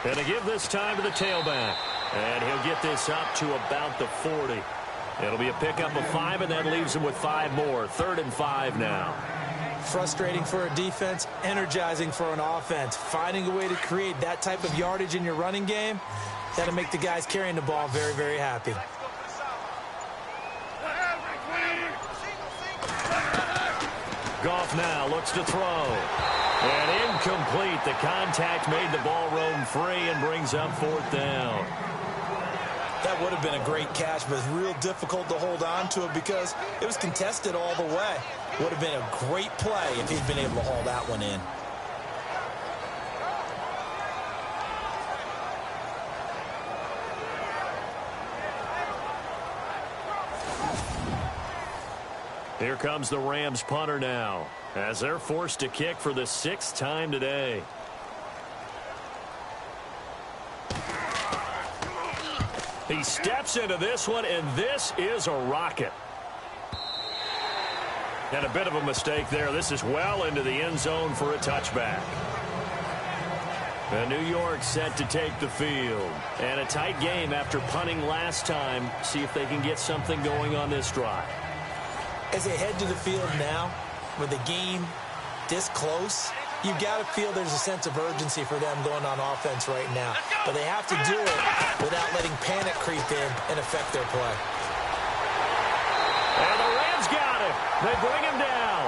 And to give this time to the tailback. And he'll get this up to about the 40. It'll be a pickup of 5, and that leaves him with 5 more. 3rd and 5 now. Frustrating for a defense, energizing for an offense. Finding a way to create that type of yardage in your running game, that'll make the guys carrying the ball very, very happy. Goff now looks to throw. And incomplete. The contact made the ball roam free and brings up 4th down. That would have been a great catch, but it's real difficult to hold on to it because it was contested all the way. Would have been a great play if he'd been able to haul that one in. Here comes the Rams punter now, as they're forced to kick for the 6th time today. He steps into this one, and this is a rocket. And a bit of a mistake there. This is well into the end zone for a touchback. And New York set to take the field. And a tight game after punting last time. See if they can get something going on this drive. As they head to the field now, with the game this close, you've got to feel there's a sense of urgency for them going on offense right now. But they have to do it without letting panic creep in and affect their play. And the Rams got him. They bring him down.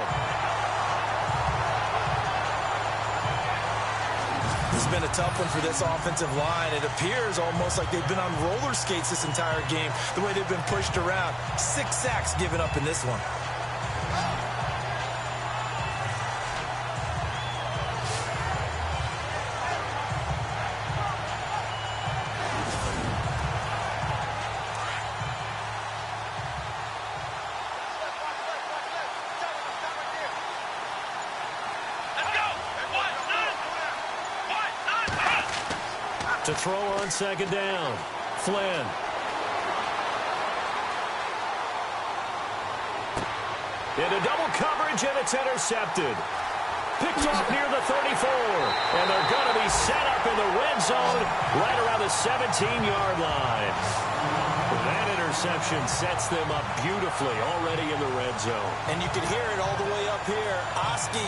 This has been a tough one for this offensive line. It appears almost like they've been on roller skates this entire game, the way they've been pushed around. 6 sacks given up in this one. To throw on 2nd down. Flynn. Into double coverage, and it's intercepted. Picked off near the 34. And they're going to be set up in the red zone right around the 17-yard line. That interception sets them up beautifully already in the red zone. And you can hear it all the way up here. Oski,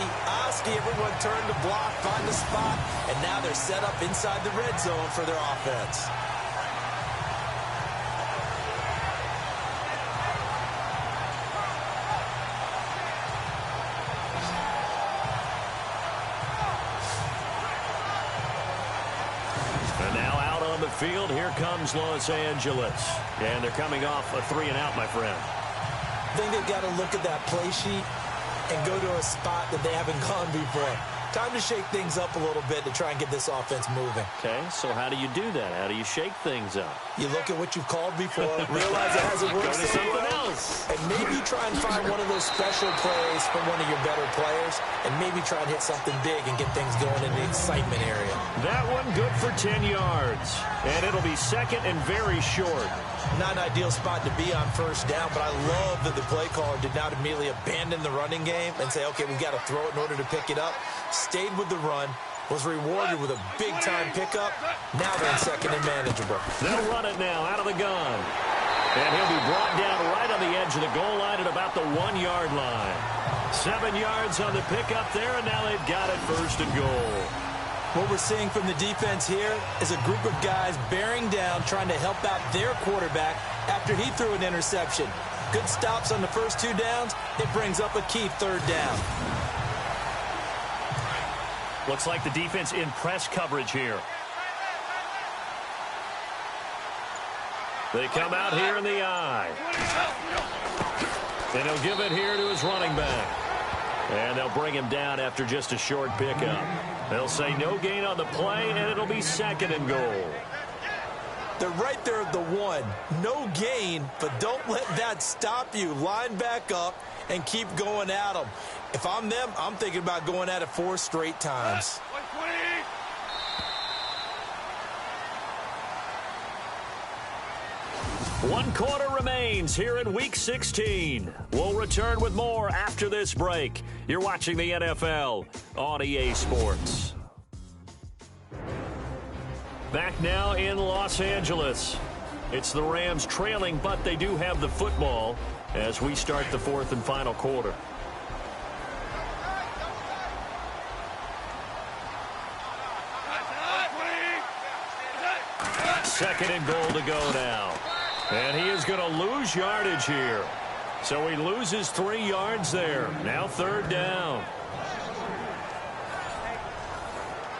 everyone turned to block, find a spot, and now they're set up inside the red zone for their offense. And now out on the field, here comes Los Angeles. And they're coming off a 3-and-out, my friend. I think they've got to look at that play sheet and go to a spot that they haven't gone before. Time to shake things up a little bit to try and get this offense moving. Okay, so how do you do that? How do you shake things up? You look at what you've called before, realize it hasn't worked Go to so something well, else. and maybe try and find one of those special plays from one of your better players, and maybe try and hit something big and get things going in the excitement area. That one good for 10 yards, and it'll be second and very short. Not an ideal spot to be on first down, but I love that the play caller did not immediately abandon the running game and say, okay, we've got to throw it in order to pick it up. Stayed with the run, was rewarded with a big-time pickup. Now they're in second and manageable. They'll run it now out of the gun. And he'll be brought down right on the edge of the goal line at about the 1-yard line. 7 yards on the pickup there, and now they've got it first and goal. What we're seeing from the defense here is a group of guys bearing down, trying to help out their quarterback after he threw an interception. Good stops on the first 2 downs. It brings up a key 3rd down. Looks like the defense in press coverage here. They come out here in the eye. And he'll give it here to his running back. And they'll bring him down after just a short pickup. They'll say no gain on the play, and it'll be second and goal. They're right there at the 1. No gain, but don't let that stop you. Line back up and keep going at them. If I'm them, I'm thinking about going at it 4 straight times. 1 quarter remains here in Week 16. We'll return with more after this break. You're watching the NFL on EA Sports. Back now in Los Angeles. It's the Rams trailing, but they do have the football as we start the 4th and final quarter. Second and goal to go now. And he is going to lose yardage here. So he loses 3 yards there. Now 3rd down.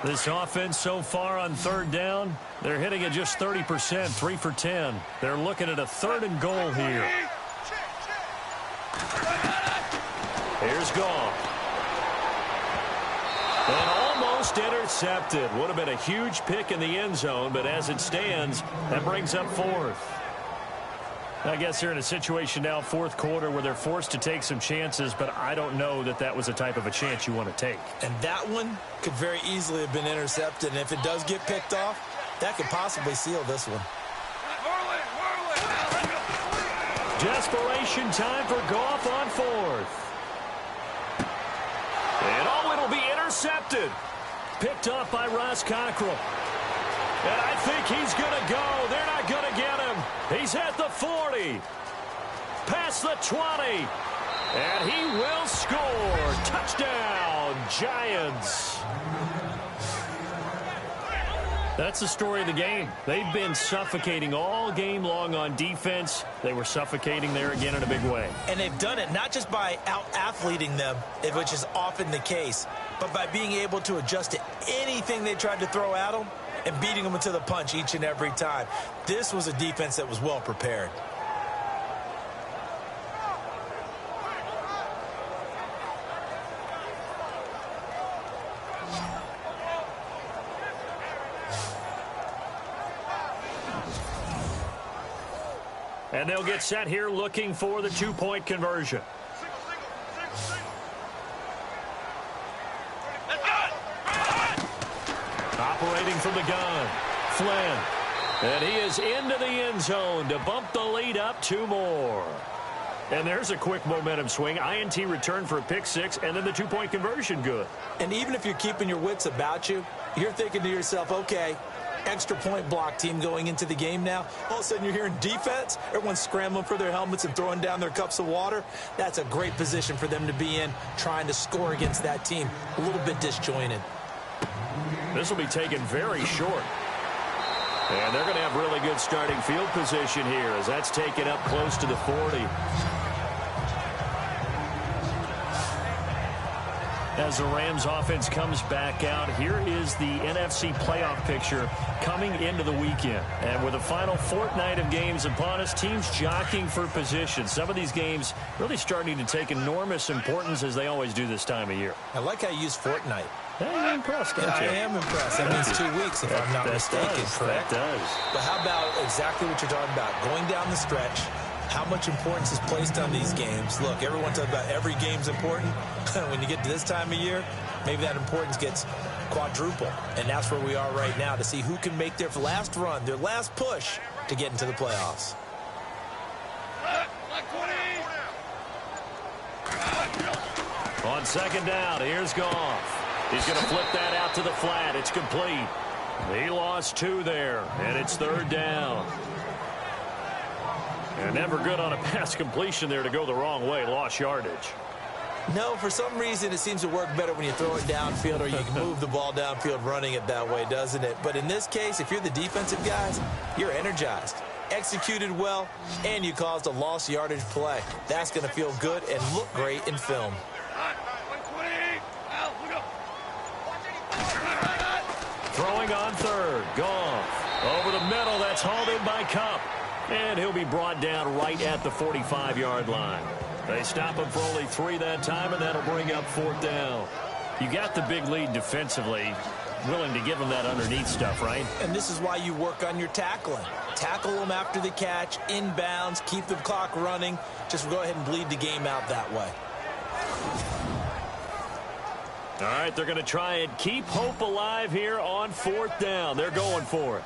This offense so far on 3rd down, they're hitting at just 30%, 3 for 10. They're looking at a 3rd and goal here. Here's Goff. And almost intercepted. Would have been a huge pick in the end zone, but as it stands, that brings up 4th. I guess they're in a situation now, 4th quarter, where they're forced to take some chances, but I don't know that that was the type of a chance you want to take. And that one could very easily have been intercepted. And if it does get picked off, that could possibly seal this one. Desperation time for Goff on 4th. And it'll be intercepted. Picked off by Ross Cockrell. And I think he's going to go. They're not going to get him. He's at the 40. Past the 20. And he will score. Touchdown, Giants. That's the story of the game. They've been suffocating all game long on defense. They were suffocating there again in a big way. And they've done it not just by out-athleting them, which is often the case, but by being able to adjust to anything they tried to throw at them and beating them into the punch each and every time. This was a defense that was well prepared. And they'll get set here looking for the 2-point conversion. Operating from the gun, Flynn. And he is into the end zone to bump the lead up 2 more. And there's a quick momentum swing. INT return for a pick 6, and then the 2-point conversion good. And even if you're keeping your wits about you, you're thinking to yourself, okay, extra point block team going into the game now. All of a sudden you're hearing defense. Everyone's scrambling for their helmets and throwing down their cups of water. That's a great position for them to be in, trying to score against that team. A little bit disjointed. This will be taken very short. And they're going to have really good starting field position here as that's taken up close to the 40. As the Rams offense comes back out, here is the NFC playoff picture coming into the weekend. And with the final fortnight of games upon us, teams jockeying for position. Some of these games really starting to take enormous importance as they always do this time of year. I like how you use fortnight. Hey, you're impressed, aren't you? I am impressed. That means 2 weeks, if I'm not mistaken, correct? That does. But how about exactly what you're talking about? Going down the stretch, how much importance is placed on these games? Look, everyone talks about every game's important. When you get to this time of year, maybe that importance gets quadruple. And that's where we are right now to see who can make their last run, their last push to get into the playoffs. On second down, here's Goff. He's going to flip that out to the flat. It's complete. He lost 2 there, and it's third down. And never good on a pass completion there to go the wrong way. Lost yardage. No, for some reason, it seems to work better when you throw it downfield or you can move the ball downfield running it that way, doesn't it? But in this case, if you're the defensive guys, you're energized, executed well, and you caused a lost yardage play. That's going to feel good and look great in film. Throwing on third. Goff. Over the middle. That's hauled in by Kupp. And he'll be brought down right at the 45-yard line. They stop him for only 3 that time, and that'll bring up fourth down. You got the big lead defensively. Willing to give him that underneath stuff, right? And this is why you work on your tackling. Tackle them after the catch, inbounds, keep the clock running. Just go ahead and bleed the game out that way. All right, they're going to try and keep hope alive here on fourth down. They're going for it.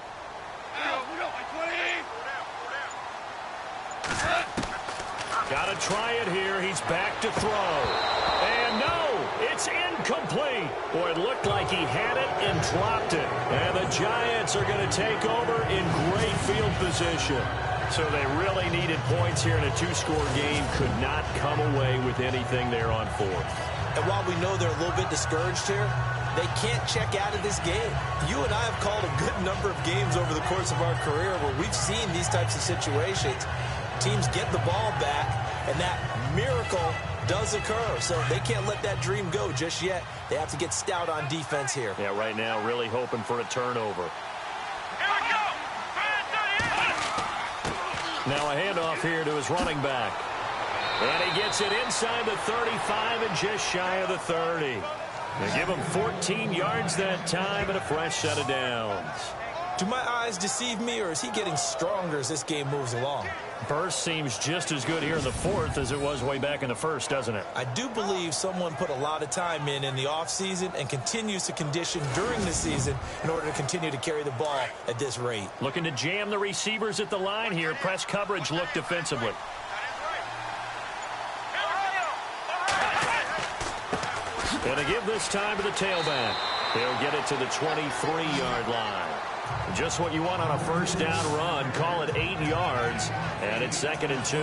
Got to try it here. He's back to throw. And no, it's incomplete. Boy, it looked like he had it and dropped it. And the Giants are going to take over in great field position. So they really needed points here in a 2-score game. Could not come away with anything there on fourth. And while we know they're a little bit discouraged here, they can't check out of this game. You and I have called a good number of games over the course of our career where we've seen these types of situations. Teams get the ball back, and that miracle does occur. So they can't let that dream go just yet. They have to get stout on defense here. Yeah, right now really hoping for a turnover. Here we go! Now a handoff here to his running back. And he gets it inside the 35 and just shy of the 30. They give him 14 yards that time and a fresh set of downs. Do my eyes deceive me, or is he getting stronger as this game moves along? Burst seems just as good here in the fourth as it was way back in the first, doesn't it? I do believe someone put a lot of time in the offseason and continues to condition during the season in order to continue to carry the ball at this rate. Looking to jam the receivers at the line here. Press coverage look defensively. And to give this time to the tailback. They'll get it to the 23-yard line. Just what you want on a first down run. Call it 8 yards, and it's 2nd and 2.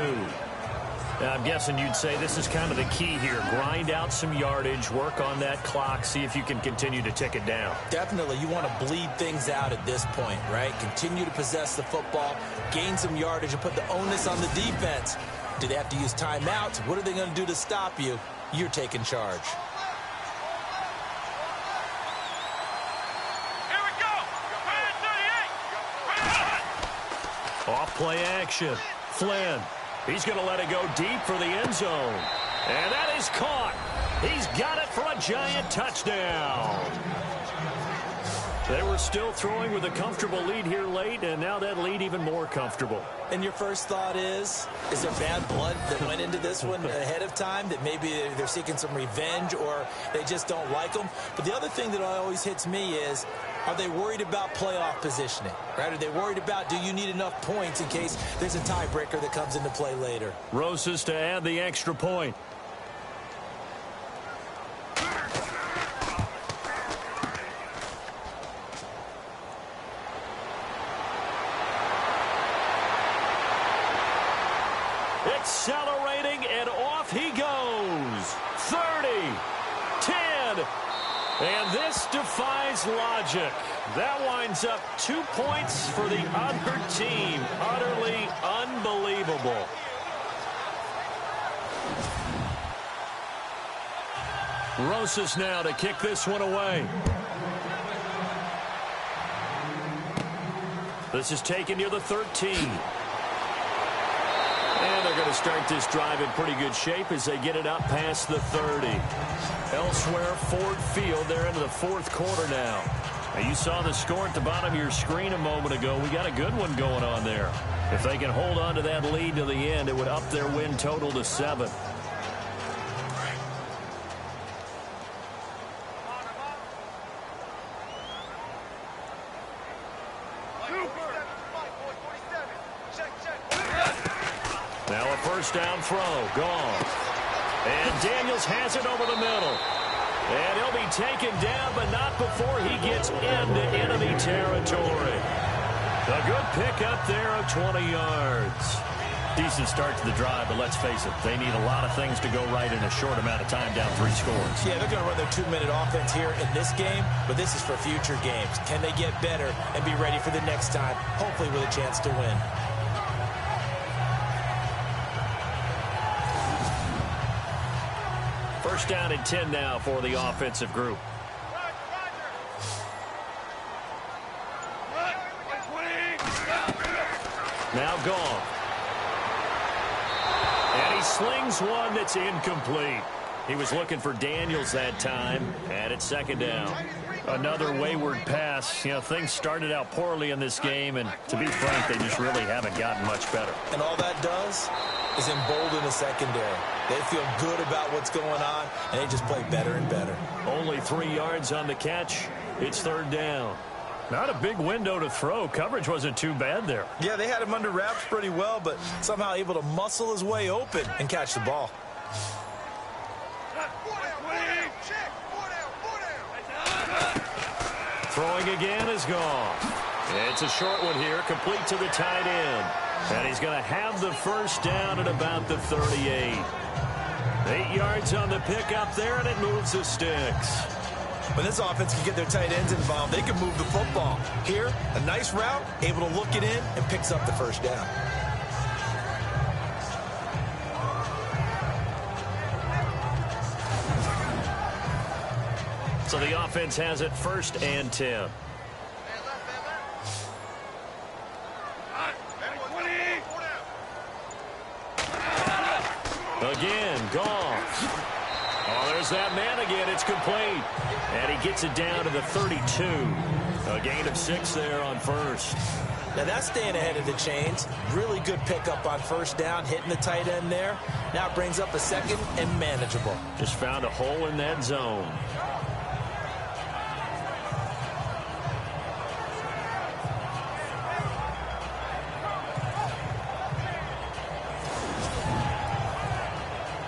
Now, I'm guessing you'd say this is kind of the key here. Grind out some yardage, work on that clock, see if you can continue to tick it down. Definitely. You want to bleed things out at this point, right? Continue to possess the football, gain some yardage, and put the onus on the defense. Do they have to use timeouts? What are they going to do to stop you? You're taking charge. Off play action. Flynn. He's going to let it go deep for the end zone. And that is caught. He's got it for a Giant touchdown. They were still throwing with a comfortable lead here late, and now that lead even more comfortable. And your first thought is there bad blood that went into this one ahead of time, that maybe they're seeking some revenge or they just don't like them? But the other thing that always hits me is, are they worried about playoff positioning? Right? Are they worried about, do you need enough points in case there's a tiebreaker that comes into play later? Rosas to add the extra point. Accelerating, and off he goes. 30, 10, and this defies logic. That winds up 2 points for the other team. Utterly unbelievable. Rosas now to kick this one away. This is taken near the 13. And they're going to start this drive in pretty good shape as they get it up past the 30. Elsewhere, Ford Field, they're into the fourth quarter now. Now, you saw the score at the bottom of your screen a moment ago. We got a good one going on there. If they can hold on to that lead to the end, it would up their win total to 7. Now a first down throw, gone. And Daniels has it over the middle. And he'll be taken down, but not before he gets into enemy territory. A good pickup there of 20 yards. Decent start to the drive, but let's face it, they need a lot of things to go right in a short amount of time, down 3 scores. Yeah, they're going to run their 2-minute offense here in this game, but this is for future games. Can they get better and be ready for the next time, hopefully with a chance to win? First down and 10 now for the offensive group. Now gone. And he slings one that's incomplete. He was looking for Daniels that time, and it's second down. Another wayward pass. You know, things started out poorly in this game, and to be frank, they just really haven't gotten much better. And all that does is embolden the secondary. They feel good about what's going on, and they just play better and better. Only 3 yards on the catch. It's third down. Not a big window to throw. Coverage wasn't too bad there. Yeah, they had him under wraps pretty well, but somehow able to muscle his way open and catch the ball. Throwing again is gone. It's a short one here, complete to the tight end. And he's going to have the first down at about the 38. 8 yards on the pickup there, and it moves the sticks. When this offense can get their tight ends involved, they can move the football. Here, a nice route, able to look it in, and picks up the first down. So the offense has it first and 10. Again, gone. Oh, there's that man again. It's complete. And he gets it down to the 32. A gain of 6 there on first. Now that's staying ahead of the chains. Really good pickup on first down, hitting the tight end there. Now it brings up a second and manageable. Just found a hole in that zone.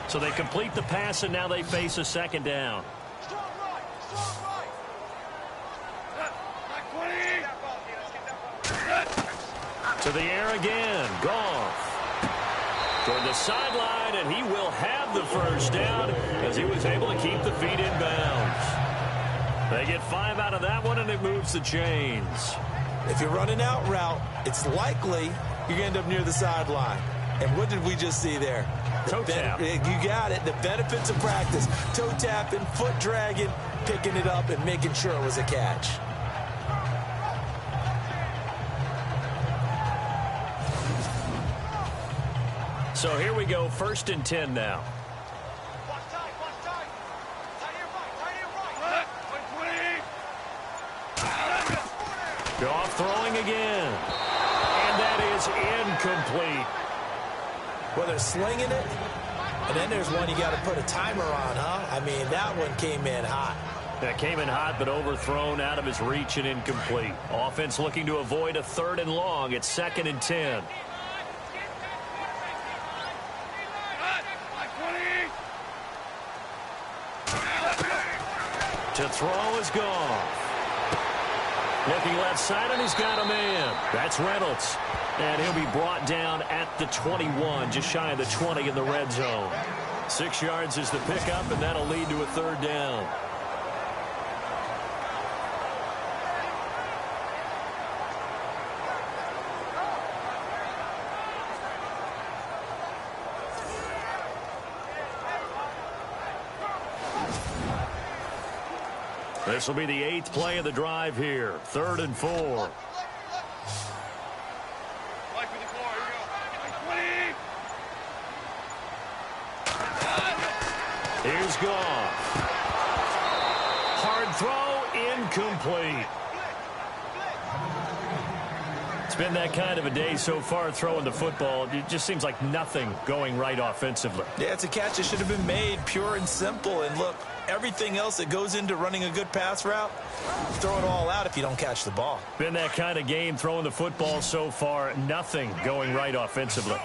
So they complete the pass, and now they face a second down. To the air again. Goff toward the sideline, and he will have the first down as he was able to keep the feet in bounds. They get 5 out of that one, and it moves the chains. If you're running out route, it's likely you're going to end up near the sideline. And what did we just see there? Toe tap. You got it. The benefits of practice. Toe tapping, foot dragging, picking it up, and making sure it was a catch. So here we go, first and 10 now. Goff throwing again. And that is incomplete. Well, they're slinging it, and then there's one you got to put a timer on, huh? I mean, that one came in hot. That came in hot, but overthrown, out of his reach and incomplete. Offense looking to avoid a third and long. It's second and 10. To throw is gone. Looking left side, and he's got a man. That's Reynolds. And he'll be brought down at the 21, just shy of the 20 in the red zone. 6 yards is the pickup, and that'll lead to a third down. This will be the 8th play of the drive here. 3rd and 4. Here's Goff. Hard throw, incomplete. It's been that kind of a day so far throwing the football. It just seems like nothing going right offensively. Yeah, it's a catch that should have been made, pure and simple. And look, everything else that goes into running a good pass route, throw it all out if you don't catch the ball. Been that kind of game throwing the football so far. Nothing going right offensively.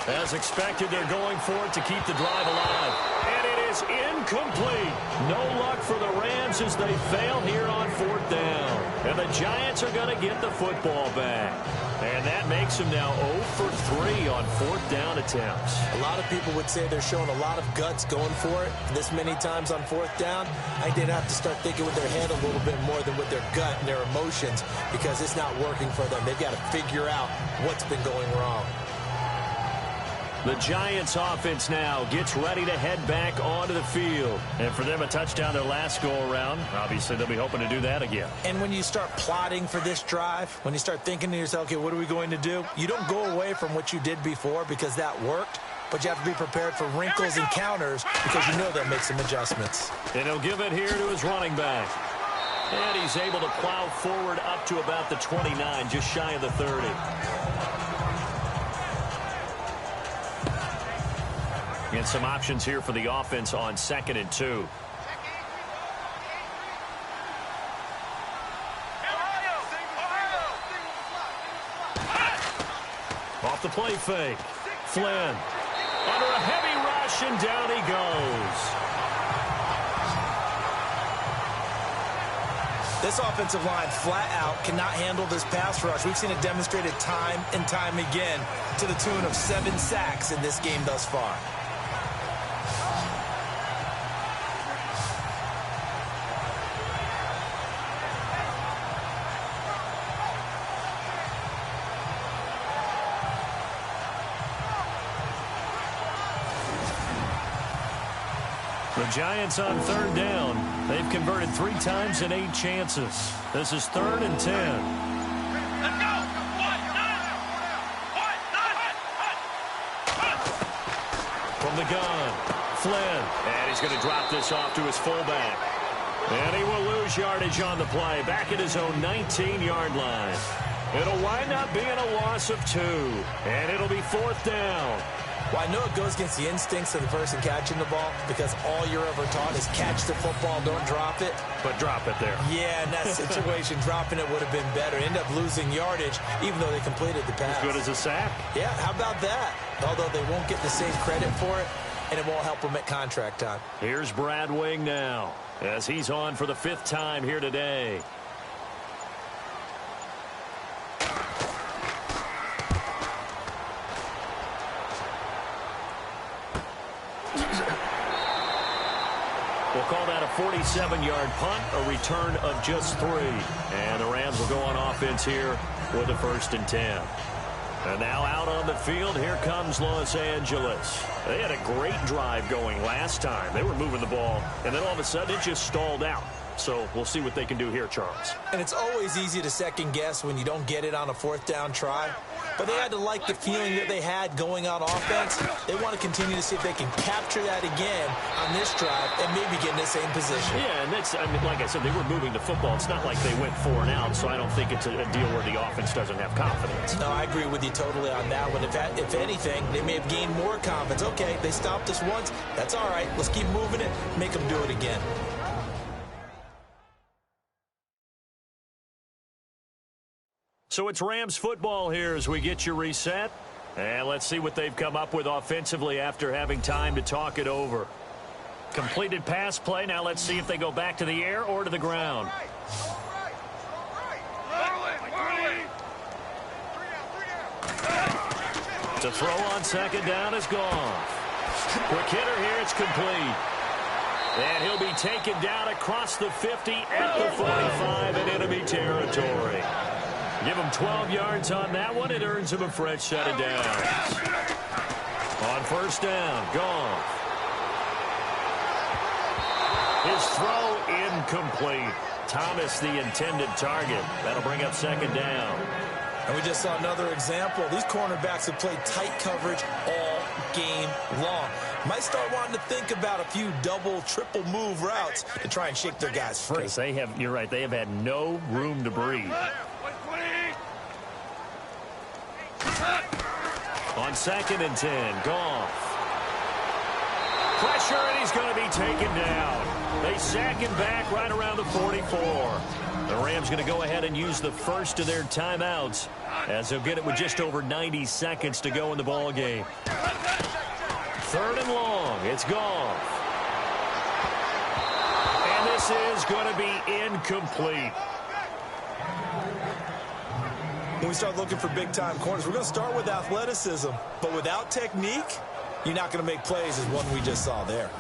As expected, they're going for it to keep the drive alive. And it is incomplete. No luck for the Rams as they fail here on 4th down. And the Giants are going to get the football back. And that makes them now 0 for 3 on 4th down attempts. A lot of people would say they're showing a lot of guts going for it this many times on 4th down. I think they'd have to start thinking with their head a little bit more than with their gut and their emotions, because it's not working for them. They've got to figure out what's been going wrong. The Giants offense now gets ready to head back onto the field. And for them, a touchdown their last go-around. Obviously, they'll be hoping to do that again. And when you start plotting for this drive, when you start thinking to yourself, okay, what are we going to do? You don't go away from what you did before because that worked, but you have to be prepared for wrinkles and counters because you know they'll make some adjustments. And he'll give it here to his running back. And he's able to plow forward up to about the 29, just shy of the 30. And some options here for the offense on 2nd and 2. Off the play fake. Flynn under a heavy rush, and down he goes. This offensive line flat out cannot handle this pass rush. We've seen it demonstrated time and time again to the tune of 7 sacks in this game thus far. The Giants on 3rd down. They've converted 3 times in 8 chances. This is 3rd and 10. Let's go! From the gun, Flynn. And he's going to drop this off to his fullback. And he will lose yardage on the play, back at his own 19-yard line. It'll wind up being a loss of 2. And it'll be 4th down. Well, I know it goes against the instincts of the person catching the ball because all you're ever taught is catch the football, don't drop it. But drop it there. Yeah, in that situation, dropping it would have been better. End up losing yardage, even though they completed the pass. As good as a sack. Yeah, how about that? Although they won't get the same credit for it, and it won't help them at contract time. Here's Brad Wing now, as he's on for the 5th time here today. We'll call that a 47-yard punt, a return of just 3. And the Rams will go on offense here with a 1st and 10. And now out on the field, here comes Los Angeles. They had a great drive going last time. They were moving the ball, and then all of a sudden it just stalled out. So we'll see what they can do here, Charles. And it's always easy to second guess when you don't get it on a 4th down try. But they had to like the feeling that they had going on offense. They want to continue to see if they can capture that again on this drive and maybe get in the same position. Yeah, and that's, I mean, like I said, they were moving the football. It's not like they went 4 and out, so I don't think it's a deal where the offense doesn't have confidence. No, I agree with you totally on that one. If anything, they may have gained more confidence. Okay, they stopped us once. That's all right. Let's keep moving it. Make them do it again. So it's Rams football here as we get you reset. And let's see what they've come up with offensively after having time to talk it over. Completed pass play. Now let's see if they go back to the air or to the ground. To throw on 2nd down is gone. Quick hitter here. It's complete. And he'll be taken down across the 50 at the 45 in enemy territory. Give him 12 yards on that one. It earns him a fresh set of downs. On 1st down, Goff. His throw incomplete. Thomas the intended target. That'll bring up 2nd down. And we just saw another example. These cornerbacks have played tight coverage all game long. Might start wanting to think about a few double, triple move routes to try and shake their guys free. Because you're right, they have had no room to breathe. On 2nd and 10, Goff. Pressure, and he's going to be taken down. They sack him back right around the 44. The Rams going to go ahead and use the first of their timeouts as they'll get it with just over 90 seconds to go in the ball game. 3rd and long. It's Goff. And this is going to be incomplete. When we start looking for big-time corners, we're going to start with athleticism. But without technique, you're not going to make plays as one we just saw there.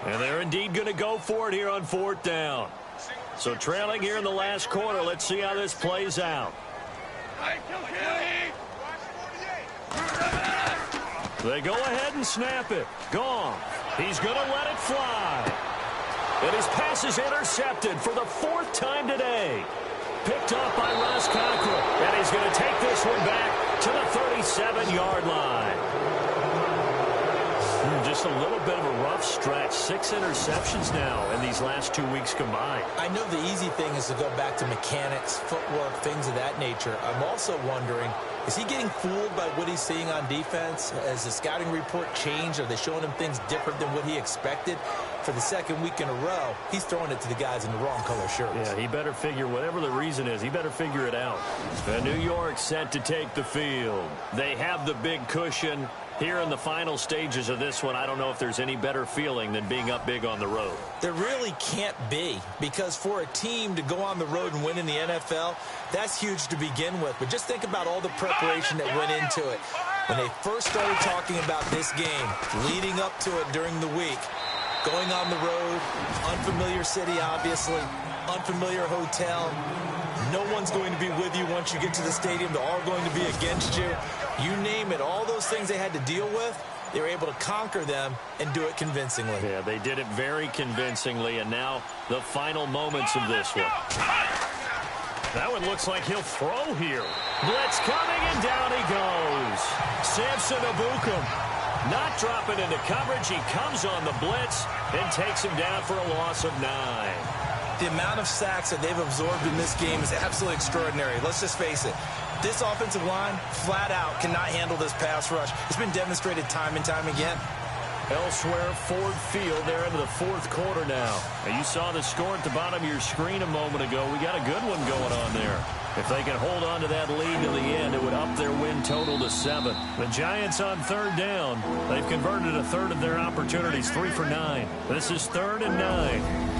And they're indeed going to go for it here on 4th down. So trailing here in the last quarter. Let's see how this plays out. They go ahead and snap it. Gone. He's going to let it fly. And his pass is intercepted for the 4th time today. Picked up by Ross Cockrell. And he's going to take this one back to the 37-yard line. Just a little bit of a rough stretch. 6 interceptions now in these last 2 weeks combined. I know the easy thing is to go back to mechanics, footwork, things of that nature. I'm also wondering, is he getting fooled by what he's seeing on defense? Has the scouting report changed? Are they showing him things different than what he expected? For the 2nd week in a row, he's throwing it to the guys in the wrong color shirts. Yeah, he better figure, whatever the reason is, he better figure it out. And New York set to take the field. They have the big cushion. Here in the final stages of this one, I don't know if there's any better feeling than being up big on the road. There really can't be, because for a team to go on the road and win in the NFL, that's huge to begin with. But just think about all the preparation that went into it. When they first started talking about this game, leading up to it during the week, going on the road, unfamiliar city, obviously, unfamiliar hotel. No one's going to be with you once you get to the stadium. They're all going to be against you. You name it, all those things they had to deal with, they were able to conquer them and do it convincingly. Yeah, they did it very convincingly, and now the final moments of this one. That one looks like he'll throw here. Blitz coming, and down he goes. Samson Ebukam not dropping into coverage. He comes on the blitz and takes him down for a loss of 9. The amount of sacks that they've absorbed in this game is absolutely extraordinary. Let's just face it. This offensive line, flat out, cannot handle this pass rush. It's been demonstrated time and time again. Elsewhere, Ford Field, they're into the 4th quarter now. And you saw the score at the bottom of your screen a moment ago. We got a good one going on there. If they can hold on to that lead to the end, it would up their win total to 7. The Giants on 3rd down. They've converted a third of their opportunities, 3 for 9. This is 3rd and 9.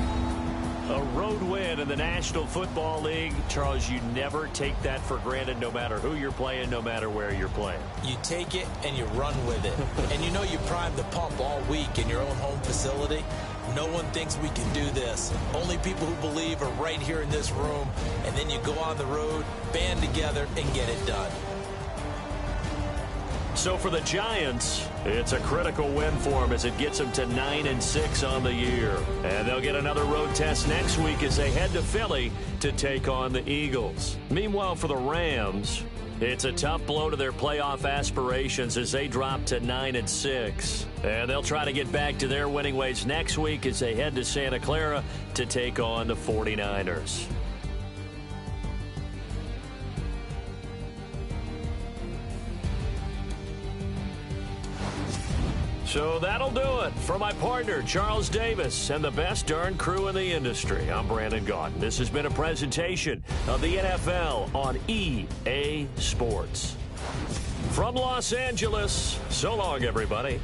A road win in the National Football League. Charles, you never take that for granted no matter who you're playing, no matter where you're playing. You take it and you run with it. And you know you primed the pump all week in your own home facility. No one thinks we can do this. Only people who believe are right here in this room. And then you go on the road, band together, and get it done. So for the Giants, it's a critical win for them as it gets them to 9-6 on the year. And they'll get another road test next week as they head to Philly to take on the Eagles. Meanwhile, for the Rams, it's a tough blow to their playoff aspirations as they drop to 9-6. And they'll try to get back to their winning ways next week as they head to Santa Clara to take on the 49ers. So that'll do it. For my partner, Charles Davis, and the best darn crew in the industry, I'm Brandon Gaudin. This has been a presentation of the NFL on EA Sports. From Los Angeles, so long, everybody.